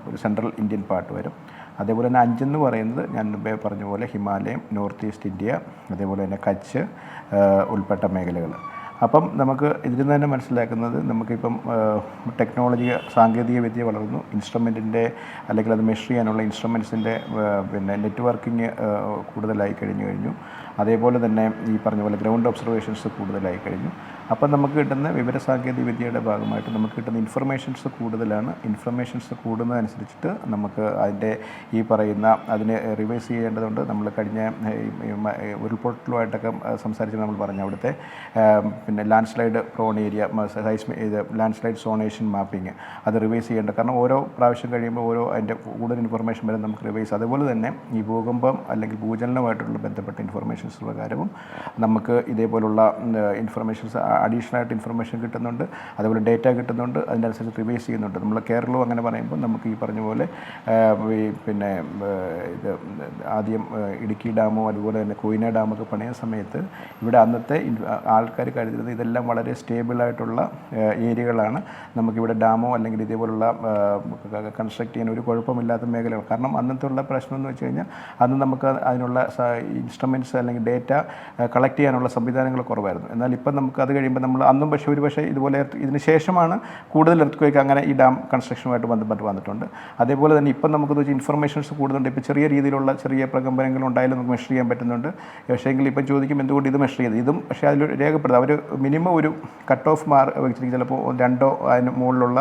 S2: ഒരു സെൻട്രൽ ഇന്ത്യൻ പാർട്ട് വരും. അതേപോലെ തന്നെ 5 എന്ന് പറയുന്നത് ഞാൻ മുമ്പേ പറഞ്ഞ പോലെ ഹിമാലയം, നോർത്ത് ഈസ്റ്റ് ഇന്ത്യ, അതേപോലെ തന്നെ കച്ച് ഉൾപ്പെട്ട മേഖലകൾ. അപ്പം നമുക്ക് ഇതിൽ നിന്ന് തന്നെ മനസ്സിലാക്കുന്നത് നമുക്കിപ്പം ടെക്നോളജി, സാങ്കേതിക വിദ്യ വളർന്നു, ഇൻസ്ട്രുമെൻറ്റിൻ്റെ അല്ലെങ്കിൽ അത് മെഷർ ചെയ്യാനുള്ള ഇൻസ്ട്രുമെൻറ്റ്സിൻ്റെ പിന്നെ നെറ്റ്വർക്കിംഗ് കൂടുതലായി കഴിഞ്ഞു. അതേപോലെ തന്നെ ഈ പറഞ്ഞ പോലെ ഗ്രൗണ്ട് ഒബ്സർവേഷൻസ് കൂടുതലായി കഴിഞ്ഞു. അപ്പം നമുക്ക് കിട്ടുന്ന വിവരസാങ്കേതിക വിദ്യയുടെ ഭാഗമായിട്ട് നമുക്ക് കിട്ടുന്ന ഇൻഫർമേഷൻസ് കൂടുതലാണ്. ഇൻഫർമേഷൻസ് കൂടുന്നതനുസരിച്ചിട്ട് നമുക്ക് അതിൻ്റെ ഈ പറയുന്ന അതിനെ റിവൈസ് ചെയ്യേണ്ടതുണ്ട്. നമ്മൾ കഴിഞ്ഞ ഉരുൾപൊട്ടലുമായിട്ടൊക്കെ സംസാരിച്ച് നമ്മൾ പറഞ്ഞു അവിടുത്തെ പിന്നെ ലാൻഡ് സ്ലൈഡ് പ്രോൺ ഏരിയ ഇത് ലാൻഡ് സ്ലൈഡ് സോണേഷൻ മാപ്പിംഗ് അത് റിവൈസ് ചെയ്യേണ്ട. കാരണം ഓരോ പ്രാവശ്യം കഴിയുമ്പോൾ ഓരോ അതിൻ്റെ കൂടുതൽ ഇൻഫർമേഷൻ വരെ നമുക്ക് റിവൈസ്. അതുപോലെ തന്നെ ഈ ഭൂകമ്പം അല്ലെങ്കിൽ ഭൂചലനമായിട്ടുള്ള ബന്ധപ്പെട്ട ഇൻഫർമേഷൻസ് പ്രകാരവും നമുക്ക് ഇതേപോലുള്ള ഇൻഫർമേഷൻസ് അഡീഷണൽ ആയിട്ട് ഇൻഫർമേഷൻ കിട്ടുന്നുണ്ട്. അതുപോലെ ഡേറ്റ കിട്ടുന്നുണ്ട്. അതിനനുസരിച്ച് റിവൈസ് ചെയ്യുന്നുണ്ട്. നമ്മൾ കേരളവും അങ്ങനെ പറയുമ്പോൾ നമുക്ക് ഈ പറഞ്ഞ പോലെ പിന്നെ ഇത് ആദ്യം ഇടുക്കി ഡാമോ അതുപോലെ തന്നെ കൊയിന ഡാമൊക്കെ പണിയുന്ന സമയത്ത് ഇവിടെ അന്നത്തെ ആൾക്കാർ കരുതുന്നത് ഇതെല്ലാം വളരെ സ്റ്റേബിളായിട്ടുള്ള ഏരിയകളാണ്. നമുക്കിവിടെ ഡാമോ അല്ലെങ്കിൽ ഇതേപോലുള്ള കൺസ്ട്രക്ട് ചെയ്യാൻ ഒരു കുഴപ്പമില്ലാത്ത മേഖലയാണ്. കാരണം അന്നത്തെ ഉള്ള പ്രശ്നം എന്ന് വെച്ച് കഴിഞ്ഞാൽ അന്ന് നമുക്ക് അതിനുള്ള ഇൻസ്ട്രുമെൻറ്റ്സ് അല്ലെങ്കിൽ ഡേറ്റ കളക്ട് ചെയ്യാനുള്ള സംവിധാനങ്ങൾ കുറവായിരുന്നു. എന്നാൽ ഇപ്പം നമുക്ക് അത് കഴിയുമ്പോൾ നമ്മൾ അന്നും പക്ഷേ ഇതുപോലെ ഇതിന് ശേഷമാണ് കൂടുതൽ എർത്ത് അങ്ങനെ ഈ ഡാം കൺസ്ട്രക്ഷനുമായിട്ട് ബന്ധപ്പെട്ട് വന്നിട്ടുണ്ട്. അതേപോലെ തന്നെ ഇപ്പം നമുക്കെന്ന് വെച്ചാൽ ഇൻഫർമേഷൻസ് കൂടുന്നുണ്ട്. ഇപ്പോൾ ചെറിയ രീതിയിലുള്ള ചെറിയ പ്രകമ്പനങ്ങൾ ഉണ്ടായാലും നമുക്ക് മെഷർ ചെയ്യാൻ പറ്റുന്നുണ്ട്. പക്ഷേ എങ്കിൽ ഇപ്പം ചോദിക്കും എന്തുകൊണ്ട് ഇത് മെഷർ ചെയ്ത് ഇതും പക്ഷേ അതിൽ രേഖപ്പെടുത്തുക അവർ മിനിമം ഒരു കട്ട് ഓഫ് വെച്ചിരിക്കും. ചിലപ്പോൾ 2 അതിന് മുകളിലുള്ള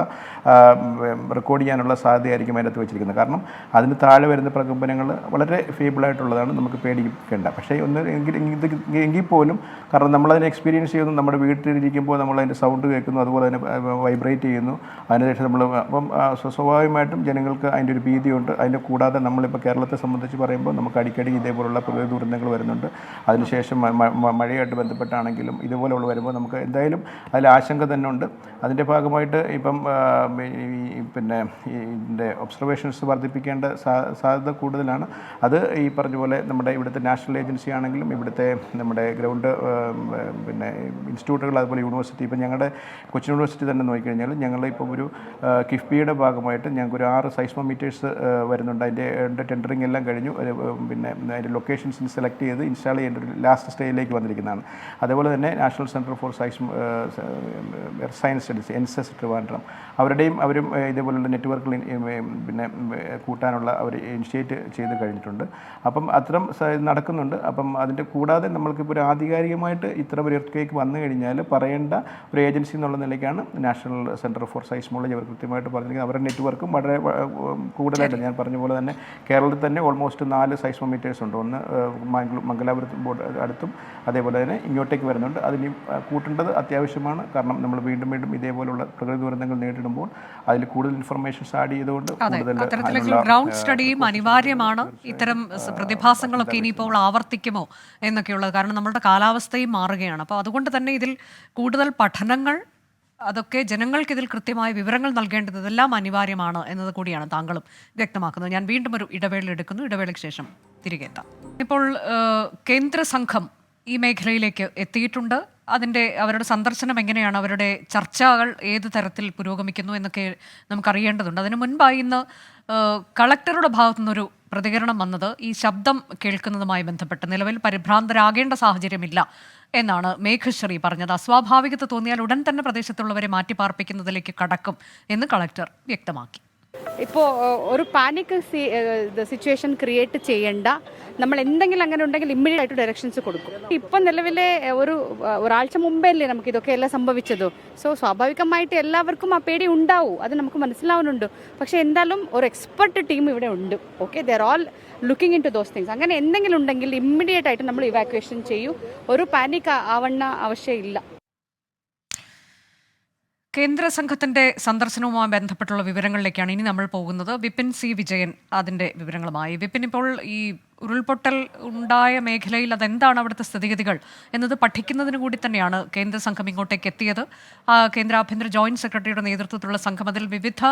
S2: റെക്കോർഡ് ചെയ്യാനുള്ള സാധ്യതയായിരിക്കും അതിനകത്ത് വെച്ചിരിക്കുന്നത്. കാരണം അതിന് താഴെ വരുന്ന പ്രകമ്പനങ്ങൾ വളരെ ഫേബിളായിട്ടുള്ളതാണ്, നമുക്ക് പേടിക്കേണ്ട. പക്ഷേ എങ്കിൽ പോലും കാരണം നമ്മളതിനെ എക്സ്പീരിയൻസ് ചെയ്യുന്നു. നമ്മുടെ വീട്ടിലിരിക്കുമ്പോൾ നമ്മളതിൻ്റെ സൗണ്ട് കേൾക്കുന്നു, അതുപോലെ തന്നെ വൈബ്രേറ്റ് ചെയ്യുന്നു. അതിനുശേഷം നമ്മൾ അപ്പം സ്വാഭാവികമായിട്ടും ജനങ്ങൾക്ക് അതിൻ്റെ ഒരു ഭീതിയുണ്ട്. അതിൻ്റെ കൂടാതെ നമ്മളിപ്പോൾ കേരളത്തെ സംബന്ധിച്ച് പറയുമ്പോൾ നമുക്ക് അടിക്കടി ഇതേപോലുള്ള പ്രകൃതി ദുരന്തങ്ങൾ വരുന്നുണ്ട്. അതിനുശേഷം മഴയായിട്ട് ബന്ധപ്പെട്ടാണെങ്കിലും ഇതുപോലെയുള്ള വരുമ്പോൾ നമുക്ക് എന്തായാലും അതിൽ ആശങ്ക തന്നെ ഉണ്ട്. അതിൻ്റെ ഭാഗമായിട്ട് ഇപ്പം പിന്നെ ഇതിൻ്റെ ഒബ്സർവേഷൻസ് വർദ്ധിപ്പിക്കേണ്ട സാധ്യത കൂടുതലാണ്. അത് ഈ പറഞ്ഞ പോലെ നമ്മുടെ ഇവിടുത്തെ നാഷണൽ ഏജൻസി ആണെങ്കിലും ഇവിടുത്തെ നമ്മുടെ ഗ്രൗണ്ട് പിന്നെ ഇൻസ്റ്റിറ്റ്യൂട്ടുകൾ അതുപോലെ യൂണിവേഴ്സിറ്റി ഇപ്പം ഞങ്ങളുടെ കൊച്ചിൻ യൂണിവേഴ്സിറ്റി തന്നെ നോക്കിക്കഴിഞ്ഞാൽ ഞങ്ങളിപ്പോൾ ഒരു കിഫ്ബിയുടെ ഭാഗമായിട്ട് ഞങ്ങൾക്കൊരു 6 സൈസ്മോമീറ്റേഴ്സ് വരുന്നുണ്ട്. അതിൻ്റെ ടെൻഡറിങ് എല്ലാം കഴിഞ്ഞു. പിന്നെ അതിൻ്റെ ലൊക്കേഷൻസ് സെലക്ട് ചെയ്ത് ഇൻസ്റ്റാൾ ചെയ്യേണ്ട ഒരു ലാസ്റ്റ് സ്റ്റേജിലേക്ക് വന്നിരിക്കുന്നതാണ്. അതേപോലെ തന്നെ national centre for science studies NSS Trivandrum അവരും ഇതേപോലുള്ള നെറ്റ്വർക്കിൽ പിന്നെ കൂട്ടാനുള്ള അവർ ഇനിഷ്യേറ്റ് ചെയ്ത് കഴിഞ്ഞിട്ടുണ്ട്. അപ്പം അത്തരം നടക്കുന്നുണ്ട്. അപ്പം അതിൻ്റെ കൂടാതെ നമ്മൾക്കിപ്പോൾ ഒരു ആധികാരികമായിട്ട് ഇത്ര ഒരു എർത്ത് വന്നു കഴിഞ്ഞാൽ പറയേണ്ട ഒരു ഏജൻസി എന്നുള്ള നിലയ്ക്കാണ് നാഷണൽ സെൻറ്റർ ഫോർ സൈസ്മോളജി അവർ കൃത്യമായിട്ട് പറഞ്ഞിരിക്കുന്നത്. അവരുടെ നെറ്റ്വർക്കും വളരെ കൂടുതലായിട്ട് ഞാൻ പറഞ്ഞ പോലെ തന്നെ കേരളത്തിൽ തന്നെ ഓൾമോസ്റ്റ് 4 സൈസ്മോമീറ്റേഴ്സ് ഉണ്ട്. ഒന്ന് മംഗലാപുരത്ത് അടുത്തും അതേപോലെ തന്നെ ഇങ്ങോട്ടേക്ക് വരുന്നുണ്ട്. അതിന് കൂട്ടേണ്ടത് അത്യാവശ്യമാണ്. കാരണം നമ്മൾ വീണ്ടും ഇതേപോലുള്ള പ്രകൃതി ദുരന്തങ്ങൾ നേരിടുമ്പോൾ അതിൽ കൂടുതൽ ഇൻഫർമേഷൻസ് ആഡ് ചെയ്തുകൊണ്ട്
S1: അത്തരത്തിലുള്ള ഗ്രൗണ്ട് സ്റ്റഡിയും അനിവാര്യമാണ്. ഇത്തരം പ്രതിഭാസങ്ങളൊക്കെ ഇനിയിപ്പോൾ ആവർത്തിക്കുമോ എന്നൊക്കെയുള്ളത്. കാരണം നമ്മുടെ കാലാവസ്ഥയും മാറുകയാണ്. അപ്പോൾ അതുകൊണ്ട് തന്നെ ഇതിൽ കൂടുതൽ പഠനങ്ങൾ അതൊക്കെ ജനങ്ങൾക്ക് ഇതിൽ കൃത്യമായ വിവരങ്ങൾ നൽകേണ്ടത് ഇതെല്ലാം അനിവാര്യമാണ് എന്നത് കൂടിയാണ് താങ്കളും വ്യക്തമാക്കുന്നത്. ഞാൻ വീണ്ടും ഒരു ഇടവേള എടുക്കുന്നു. ഇടവേളയ്ക്ക് ശേഷം തിരികെ എത്താം. ഇപ്പോൾ കേന്ദ്ര സംഘം ഈ മേഖലയിലേക്ക് എത്തിയിട്ടുണ്ട്. അവരുടെ സന്ദർശനം എങ്ങനെയാണ്, അവരുടെ ചർച്ചകൾ ഏത് തരത്തിൽ പുരോഗമിക്കുന്നു എന്നൊക്കെ നമുക്കറിയേണ്ടതുണ്ട്. അതിനു മുൻപായി ഇന്ന് കളക്ടറുടെ ഭാഗത്തു നിന്നൊരു പ്രതികരണം വന്നത് ഈ ശബ്ദം കേൾക്കുന്നതുമായി ബന്ധപ്പെട്ട് നിലവിൽ പരിഭ്രാന്തരാകേണ്ട സാഹചര്യമില്ല എന്നാണ് മേഘശ്രീ പറഞ്ഞത്. അസ്വാഭാവികത തോന്നിയാൽ ഉടൻ തന്നെ പ്രദേശത്തുള്ളവരെ മാറ്റിപ്പാർപ്പിക്കുന്നതിലേക്ക് കടക്കും എന്ന് കളക്ടർ വ്യക്തമാക്കി.
S13: ഇപ്പോൾ ഒരു പാനിക് സിറ്റുവേഷൻ ക്രിയേറ്റ് ചെയ്യേണ്ട. നമ്മൾ എന്തെങ്കിലും അങ്ങനെ ഉണ്ടെങ്കിൽ ഇമ്മീഡിയറ്റ് ആയിട്ട് ഡയറക്ഷൻസ് കൊടുക്കും. ഇപ്പം നിലവിലെ ഒരാഴ്ച മുമ്പേ അല്ലേ നമുക്ക് ഇതൊക്കെ എല്ലാം സംഭവിച്ചത്. സോ സ്വാഭാവികമായിട്ട് എല്ലാവർക്കും ആ പേടി ഉണ്ടാവും, അത് നമുക്ക് മനസ്സിലാവുന്നുണ്ട്. പക്ഷേ എന്തായാലും ഒരു എക്സ്പെർട്ട് ടീം ഇവിടെ ഉണ്ട്. Okay, they are all looking into those things. അങ്ങനെ എന്തെങ്കിലും ഉണ്ടെങ്കിൽ ഇമ്മീഡിയറ്റ് ആയിട്ട് നമ്മൾ ഇവാക്യുവേഷൻ ചെയ്യും. ഒരു പാനിക് ആവണ ആവശ്യമില്ല.
S1: കേന്ദ്ര സംഘത്തിന്റെ സന്ദർശനവുമായി ബന്ധപ്പെട്ടുള്ള വിവരങ്ങളിലേക്കാണ് ഇനി നമ്മൾ പോകുന്നത്. വിപിൻ സി വിജയൻ അതിന്റെ വിവരങ്ങളുമായി. വിപിൻ, ഇപ്പോൾ ഈ ഉരുൾപൊട്ടൽ ഉണ്ടായ മേഖലയിൽ അതെന്താണ് അവിടുത്തെ സ്ഥിതിഗതികൾ എന്നത് പഠിക്കുന്നതിന് കൂടി തന്നെയാണ് കേന്ദ്ര സംഘം ഇങ്ങോട്ടേക്ക് എത്തിയത്. കേന്ദ്ര ആഭ്യന്തര ജോയിന്റ് സെക്രട്ടറിയുടെ നേതൃത്വത്തിലുള്ള സംഘം, അതിൽ വിവിധ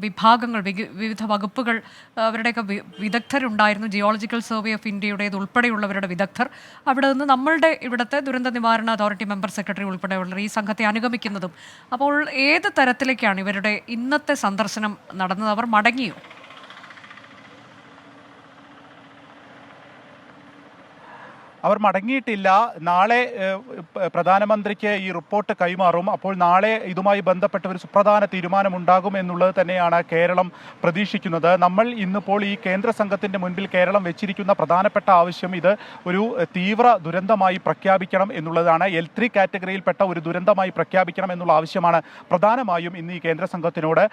S1: വിഭാഗങ്ങൾ, വിവിധ വകുപ്പുകൾ, അവരുടെയൊക്കെ വിദഗ്ധരുണ്ടായിരുന്നു. ജിയോളജിക്കൽ സർവേ ഓഫ് ഇന്ത്യയുടേത് ഉൾപ്പെടെയുള്ളവരുടെ വിദഗ്ധർ അവിടെ നിന്ന് നമ്മളുടെ ഇവിടുത്തെ ദുരന്ത നിവാരണ അതോറിറ്റി മെമ്പർ സെക്രട്ടറി ഉൾപ്പെടെയുള്ളവർ ഈ സംഘത്തെ അനുഗമിക്കുന്നതും. അപ്പോൾ ഏത് തരത്തിലേക്കാണ് ഇവരുടെ ഇന്നത്തെ സന്ദർശനം നടന്നത്? അവർ മടങ്ങിയോ?
S12: അവർ മടങ്ങിയിട്ടില്ല. നാളെ പ്രധാനമന്ത്രിക്ക് ഈ റിപ്പോർട്ട് കൈമാറും. അപ്പോൾ നാളെ ഇതുമായി ബന്ധപ്പെട്ട ഒരു സുപ്രധാന തീരുമാനമുണ്ടാകും എന്നുള്ളത് തന്നെയാണ് കേരളം പ്രതീക്ഷിക്കുന്നത്. നമ്മൾ ഇന്നിപ്പോൾ ഈ കേന്ദ്ര സംഘത്തിൻ്റെ മുൻപിൽ കേരളം വെച്ചിരിക്കുന്ന പ്രധാനപ്പെട്ട ആവശ്യം ഇത് ഒരു തീവ്ര ദുരന്തമായി പ്രഖ്യാപിക്കണം എന്നുള്ളതാണ്. L3 കാറ്റഗറിയിൽപ്പെട്ട ഒരു ദുരന്തമായി പ്രഖ്യാപിക്കണം എന്നുള്ള ആവശ്യമാണ് പ്രധാനമായും ഇന്ന് ഈ കേന്ദ്ര സംഘത്തിനോട്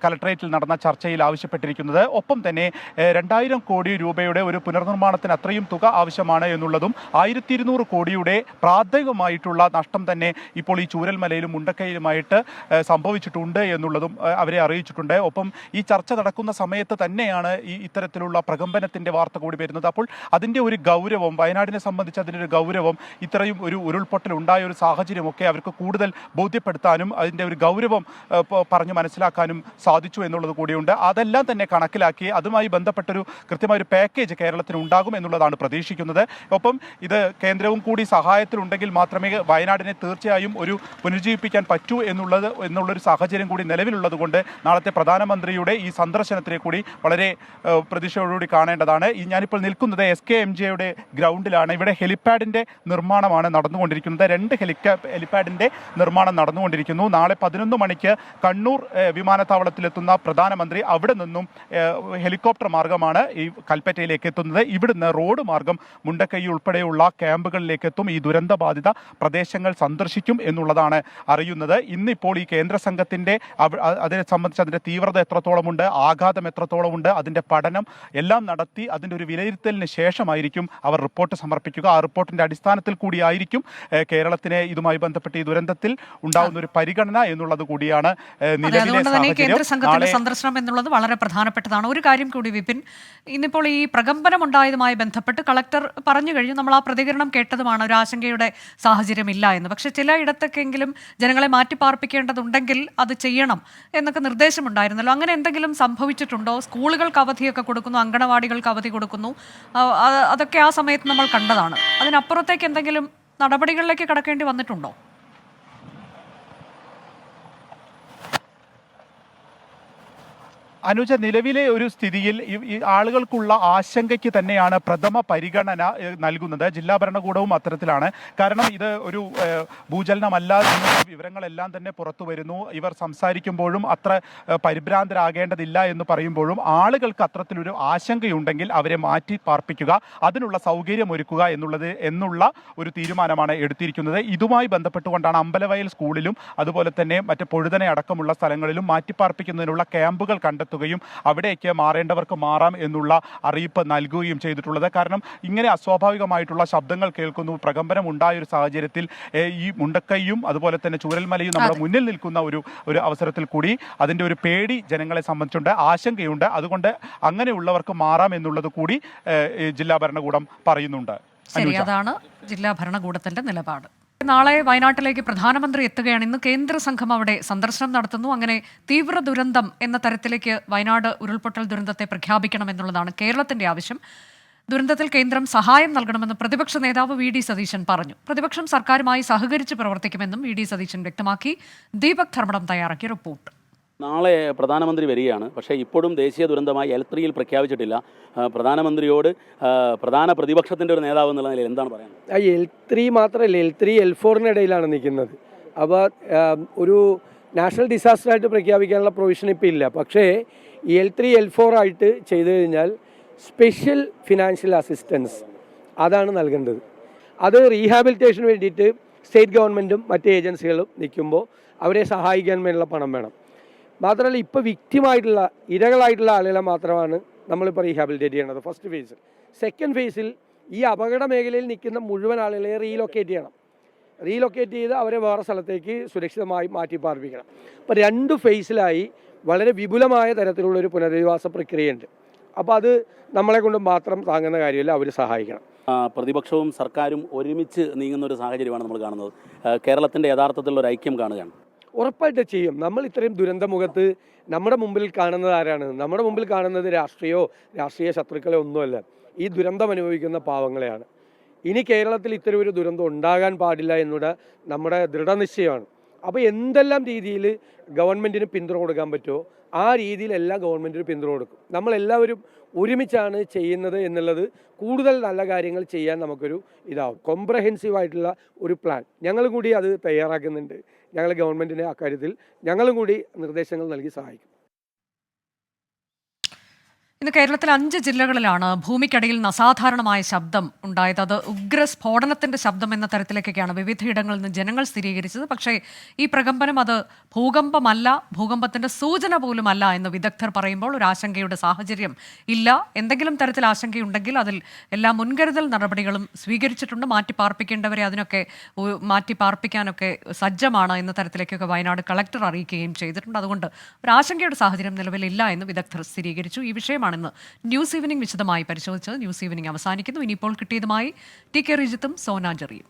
S12: കലക്ട്രേറ്റിൽ നടന്ന ചർച്ചയിൽ ആവശ്യപ്പെട്ടിരിക്കുന്നത്. ഒപ്പം തന്നെ 2000 കോടി രൂപയുടെ ഒരു പുനർനിർമ്മാണത്തിന് അത്രയും തുക ആവശ്യമാണ് എന്നുള്ളതും 1200 കോടിയുടെ പ്രാഥമികമായിട്ടുള്ള നഷ്ടം തന്നെ ഇപ്പോൾ ഈ ചൂരൽമലയിലും മുണ്ടക്കയിലുമായിട്ട് സംഭവിച്ചിട്ടുണ്ട് എന്നുള്ളതും അവരെ അറിയിച്ചിട്ടുണ്ട്. ഒപ്പം ഈ ചർച്ച നടക്കുന്ന സമയത്ത് തന്നെയാണ് ഇത്തരത്തിലുള്ള പ്രകമ്പനത്തിൻ്റെ വാർത്ത കൂടി വരുന്നത്. അപ്പോൾ അതിൻ്റെ ഒരു ഗൗരവം, വയനാടിനെ സംബന്ധിച്ച് അതിൻ്റെ ഒരു ഗൗരവം, ഇത്രയും ഒരു ഉരുൾപൊട്ടൽ ഉണ്ടായ ഒരു സാഹചര്യമൊക്കെ അവർക്ക് കൂടുതൽ ബോധ്യപ്പെടുത്താനും അതിൻ്റെ ഒരു ഗൗരവം പറഞ്ഞു മനസ്സിലാക്കാനും സാധിച്ചു എന്നുള്ളത് കൂടിയുണ്ട്. അതെല്ലാം തന്നെ കണക്കിലാക്കി അതുമായി ബന്ധപ്പെട്ടൊരു കൃത്യമായൊരു പാക്കേജ് കേരളത്തിന് ഉണ്ടാകും എന്നുള്ളതാണ് പ്രതീക്ഷിക്കുന്നത്. ഒപ്പം കേന്ദ്രവും കൂടി സഹായത്തിലുണ്ടെങ്കിൽ മാത്രമേ വയനാടിനെ തീർച്ചയായും ഒരു പുനരുജ്ജീവിപ്പിക്കാൻ പറ്റൂ എന്നുള്ളൊരു സാഹചര്യം കൂടി നിലവിലുള്ളത് കൊണ്ട് നാളത്തെ പ്രധാനമന്ത്രിയുടെ ഈ സന്ദർശനത്തിനെ കൂടി വളരെ പ്രതീക്ഷയോടുകൂടി കാണേണ്ടതാണ്. ഞാനിപ്പോൾ നിൽക്കുന്നത് SKMJയുടെ ഗ്രൗണ്ടിലാണ്. ഇവിടെ ഹെലിപ്പാഡിൻ്റെ നിർമ്മാണമാണ് നടന്നുകൊണ്ടിരിക്കുന്നത്. 2 ഹെലിപ്പാഡിൻ്റെ നിർമ്മാണം നടന്നുകൊണ്ടിരിക്കുന്നു. നാളെ 11 മണിക്ക് കണ്ണൂർ വിമാനത്താവളത്തിലെത്തുന്ന പ്രധാനമന്ത്രി അവിടെ നിന്നും ഹെലികോപ്റ്റർ മാർഗമാണ് ഈ കൽപ്പറ്റയിലേക്ക് എത്തുന്നത്. ഇവിടുന്ന് റോഡ് മാർഗം മുണ്ടക്കൈ ഉൾപ്പെടെയുള്ള ക്യാമ്പുകളിലേക്ക് എത്തും. ഈ ദുരന്തബാധിത പ്രദേശങ്ങൾ സന്ദർശിക്കും എന്നുള്ളതാണ് അറിയുന്നത്. ഇന്നിപ്പോൾ ഈ കേന്ദ്ര സംഘത്തിൻ്റെ അതിനെ സംബന്ധിച്ച് അതിൻ്റെ തീവ്രത എത്രത്തോളമുണ്ട്, ആഘാതം എത്രത്തോളമുണ്ട്, അതിൻ്റെ പഠനം എല്ലാം നടത്തി അതിൻ്റെ ഒരു വിലയിരുത്തലിന് ശേഷമായിരിക്കും അവർ റിപ്പോർട്ട് സമർപ്പിക്കുക. ആ റിപ്പോർട്ടിൻ്റെ അടിസ്ഥാനത്തിൽ കൂടിയായിരിക്കും കേരളത്തിന് ഇതുമായി ബന്ധപ്പെട്ട് ഈ ദുരന്തത്തിൽ ഉണ്ടാകുന്ന ഒരു പരിഗണന എന്നുള്ളത് കൂടിയാണ് നിലവിലെ സാഹചര്യം.
S1: കേന്ദ്ര സംഘത്തിന്റെ സന്ദർശനം എന്നുള്ളത് വളരെ പ്രധാനപ്പെട്ടതാണ്. ഒരു കാര്യം കൂടി വിപിൻ, ഇന്നിപ്പോൾ ഈ പ്രകമ്പനം ഉണ്ടായതുമായി ബന്ധപ്പെട്ട് കളക്ടർ പറഞ്ഞു കഴിഞ്ഞു, നമ്മൾ ആ പ്രതികരണം കേട്ടതുമാണ്, ഒരു ആശങ്കയുടെ സാഹചര്യമില്ല എന്ന്. പക്ഷെ ചിലയിടത്തൊക്കെങ്കിലും ജനങ്ങളെ മാറ്റിപ്പാർപ്പിക്കേണ്ടതുണ്ടെങ്കിൽ അത് ചെയ്യണം എന്നൊക്കെ നിർദ്ദേശമുണ്ടായിരുന്നല്ലോ. അങ്ങനെ എന്തെങ്കിലും സംഭവിച്ചിട്ടുണ്ടോ? സ്കൂളുകൾക്ക് അവധിയൊക്കെ കൊടുക്കുന്നു, അങ്കണവാടികൾക്ക് അവധി കൊടുക്കുന്നു, അതൊക്കെ ആ സമയത്ത് നമ്മൾ കണ്ടതാണ്. അതിനപ്പുറത്തേക്ക് എന്തെങ്കിലും നടപടികളിലേക്ക് കടക്കേണ്ടി വന്നിട്ടുണ്ടോ?
S12: അനുജ, നിലവിലെ ഒരു സ്ഥിതിയിൽ ഈ ആളുകൾക്കുള്ള ആശങ്കയ്ക്ക് തന്നെയാണ് പ്രഥമ പരിഗണന നൽകുന്നത്. ജില്ലാ ഭരണകൂടവും അത്തരത്തിലാണ്. കാരണം ഇത് ഒരു ഭൂചലനമല്ല എന്നുള്ള വിവരങ്ങളെല്ലാം തന്നെ പുറത്തു വരുന്നു. ഇവർ സംസാരിക്കുമ്പോഴും അത്ര പരിഭ്രാന്തരാകേണ്ടതില്ല എന്ന് പറയുമ്പോഴും ആളുകൾക്ക് അത്തരത്തിലൊരു ആശങ്കയുണ്ടെങ്കിൽ അവരെ മാറ്റി പാർപ്പിക്കുക, അതിനുള്ള സൗകര്യം ഒരുക്കുക എന്നുള്ള ഒരു തീരുമാനമാണ് എടുത്തിരിക്കുന്നത്. ഇതുമായി ബന്ധപ്പെട്ടുകൊണ്ടാണ് അമ്പലവയൽ സ്കൂളിലും അതുപോലെ തന്നെ മറ്റ് പൊഴുതനെ അടക്കമുള്ള സ്ഥലങ്ങളിലും മാറ്റിപ്പാർപ്പിക്കുന്നതിനുള്ള ക്യാമ്പുകൾ കണ്ടെത്തുകയും അവിടേക്ക് മാറേണ്ടവർക്ക് മാറാം എന്നുള്ള അറിയിപ്പ് നൽകുകയും ചെയ്തിട്ടുള്ളത്. കാരണം ഇങ്ങനെ അസ്വാഭാവികമായിട്ടുള്ള ശബ്ദങ്ങൾ കേൾക്കുന്നു, പ്രകമ്പനം ഉണ്ടായ ഒരു സാഹചര്യത്തിൽ ഈ മുണ്ടക്കൈയും അതുപോലെ തന്നെ ചൂരൽമലയും നമ്മുടെ മുന്നിൽ നിൽക്കുന്ന ഒരു അവസരത്തിൽ കൂടി അതിൻ്റെ ഒരു പേടി ജനങ്ങളെ സംബന്ധിച്ചുണ്ട്, ആശങ്കയുണ്ട്. അതുകൊണ്ട് അങ്ങനെയുള്ളവർക്ക് മാറാം എന്നുള്ളത് കൂടി ജില്ലാ ഭരണകൂടം പറയുന്നുണ്ട്.
S1: ശരി, അതാണ് ജില്ലാ ഭരണകൂടത്തിന്റെ നിലപാട്. നാളെ വയനാട്ടിലേക്ക് പ്രധാനമന്ത്രി എത്തുകയാണ്. ഇന്ന് കേന്ദ്ര സംഘം അവിടെ സന്ദർശനം നടത്തുന്നു. അങ്ങനെ തീവ്ര ദുരന്തം എന്ന തരത്തിലേക്ക് വയനാട് ഉരുൾപൊട്ടൽ ദുരന്തത്തെ പ്രഖ്യാപിക്കണമെന്നുള്ളതാണ് കേരളത്തിന്റെ ആവശ്യം. ദുരന്തത്തിൽ കേന്ദ്രം സഹായം നൽകണമെന്ന് പ്രതിപക്ഷ നേതാവ് വി ഡി സതീശൻ പറഞ്ഞു. പ്രതിപക്ഷം സർക്കാരുമായി സഹകരിച്ച് പ്രവർത്തിക്കുമെന്നും വി ഡി സതീശൻ വ്യക്തമാക്കി. ദീപക് ധർമ്മടം തയ്യാറാക്കിയ റിപ്പോർട്ട്.
S14: നാളെ പ്രധാനമന്ത്രി വരികയാണ്. പക്ഷേ ഇപ്പോഴും ദേശീയ ദുരന്തമായി L3 പ്രഖ്യാപിച്ചിട്ടില്ല. പ്രധാനമന്ത്രിയോട് പ്രധാന പ്രതിപക്ഷത്തിൻ്റെ ഒരു നേതാവ് എന്നുള്ള നിലയിൽ എന്താണ് പറയുന്നത്?
S15: L3 മാത്രമല്ല, L3 L4 നിൽക്കുന്നത്. അപ്പോൾ ഒരു നാഷണൽ ഡിസാസ്റ്റർ ആയിട്ട് പ്രഖ്യാപിക്കാനുള്ള പ്രൊവിഷൻ ഇപ്പോൾ ഇല്ല. പക്ഷേ L3 L4 ആയിട്ട് ചെയ്തു കഴിഞ്ഞാൽ സ്പെഷ്യൽ ഫിനാൻഷ്യൽ അസിസ്റ്റൻസ് അതാണ് നൽകേണ്ടത്. അത് റീഹാബിലിറ്റേഷന് വേണ്ടിയിട്ട് സ്റ്റേറ്റ് ഗവൺമെൻറ്റും മറ്റ് ഏജൻസികളും നിൽക്കുമ്പോൾ അവരെ സഹായിക്കാൻ വേണ്ടിയുള്ള പണം വേണം. മാത്രമല്ല, ഇപ്പോൾ വിക്റ്റിമായിട്ടുള്ള ഇരകളായിട്ടുള്ള ആളുകളെ മാത്രമാണ് നമ്മളിപ്പോൾ റീഹാബിലിറ്റേറ്റ് ചെയ്യണത് ഫസ്റ്റ് ഫേസിൽ. സെക്കൻഡ് ഫേസിൽ ഈ അപകട മേഖലയിൽ നിൽക്കുന്ന മുഴുവൻ ആളുകളെ റീലൊക്കേറ്റ് ചെയ്യണം. റീലൊക്കേറ്റ് ചെയ്ത് അവരെ വേറെ സ്ഥലത്തേക്ക് സുരക്ഷിതമായി മാറ്റി പാർപ്പിക്കണം. അപ്പോൾ 2 ഫേസിലായി വളരെ വിപുലമായ തരത്തിലുള്ളൊരു പുനരധിവാസ പ്രക്രിയയുണ്ട്. അപ്പോൾ അത് നമ്മളെ കൊണ്ട് മാത്രം താങ്ങുന്ന കാര്യമല്ല, അവർ സഹായിക്കണം.
S14: പ്രതിപക്ഷവും സർക്കാരും ഒരുമിച്ച് നീങ്ങുന്ന ഒരു സാഹചര്യമാണ് നമ്മൾ കാണുന്നത്. കേരളത്തിൻ്റെ യഥാർത്ഥത്തിലുള്ള ഒരു ഐക്യം കാണുകയാണ്.
S15: ഉറപ്പായിട്ട് ചെയ്യും. നമ്മൾ ഇത്രയും ദുരന്തമുഖത്ത് നമ്മുടെ മുമ്പിൽ കാണുന്നത് ആരാണ്? നമ്മുടെ മുമ്പിൽ കാണുന്നത് രാഷ്ട്രീയ ശത്രുക്കളെ ഒന്നുമല്ല, ഈ ദുരന്തം അനുഭവിക്കുന്ന പാവങ്ങളെയാണ്. ഇനി കേരളത്തിൽ ഇത്തരം ഒരു ദുരന്തം ഉണ്ടാകാൻ പാടില്ല എന്നുള്ള നമ്മുടെ ദൃഢനിശ്ചയമാണ്. അപ്പോൾ എന്തെല്ലാം രീതിയിൽ ഗവൺമെൻറ്റിന് പിന്തുണ കൊടുക്കാൻ പറ്റുമോ ആ രീതിയിലെല്ലാം ഗവൺമെൻറ്റിന് പിന്തുണ കൊടുക്കും. നമ്മളെല്ലാവരും ഒരുമിച്ചാണ് ചെയ്യുന്നത് എന്നുള്ളത് കൂടുതൽ നല്ല കാര്യങ്ങൾ ചെയ്യാൻ നമുക്കൊരു ഇതാവും. കോംപ്രഹെൻസീവ് ആയിട്ടുള്ള ഒരു പ്ലാൻ ഞങ്ങളും കൂടി അത് തയ്യാറാക്കുന്നുണ്ട്. ഞങ്ങൾ ഗവൺമെൻറ്റിനെ അക്കാര്യത്തിൽ ഞങ്ങളും കൂടി നിർദ്ദേശങ്ങൾ നൽകി സഹായിക്കും.
S1: ഇന്ന് കേരളത്തിൽ 5 ജില്ലകളിലാണ് ഭൂമിക്കടിയിൽ നിന്ന് അസാധാരണമായ ശബ്ദം ഉണ്ടായത്. അത് ഉഗ്രസ്ഫോടനത്തിന്റെ ശബ്ദം എന്ന തരത്തിലേക്കൊക്കെയാണ് വിവിധയിടങ്ങളിൽ നിന്ന് ജനങ്ങൾ സ്ഥിരീകരിച്ചത്. പക്ഷേ ഈ പ്രകമ്പനം അത് ഭൂകമ്പമല്ല, ഭൂകമ്പത്തിന്റെ സൂചന പോലുമല്ല എന്ന് വിദഗ്ധർ പറയുമ്പോൾ ഒരു ആശങ്കയുടെ സാഹചര്യം ഇല്ല. എന്തെങ്കിലും തരത്തിൽ ആശങ്കയുണ്ടെങ്കിൽ അതിൽ എല്ലാ മുൻകരുതൽ നടപടികളും സ്വീകരിച്ചിട്ടുണ്ട്. മാറ്റിപ്പാർപ്പിക്കേണ്ടവരെ അതിനൊക്കെ മാറ്റിപ്പാർപ്പിക്കാനൊക്കെ സജ്ജമാണ് എന്ന തരത്തിലേക്കൊക്കെ വയനാട് കളക്ടർ അറിയിക്കുകയും ചെയ്തിട്ടുണ്ട്. അതുകൊണ്ട് ഒരു ആശങ്കയുടെ സാഹചര്യം നിലവിലില്ല എന്ന് വിദഗ്ധർ സ്ഥിരീകരിച്ചു. ഈ വിഷയമാണ് ഇന്ന് ന്യൂസ് ഈവനിംഗ് വിശദമായി പരിശോധിച്ചത്. ന്യൂസ് ഈവനിംഗ് അവസാനിക്കുന്നു. ഇനിയിപ്പോൾ കിട്ടിയതുമായി ടി കെ റിജിത്തും സോന ജെറിയും.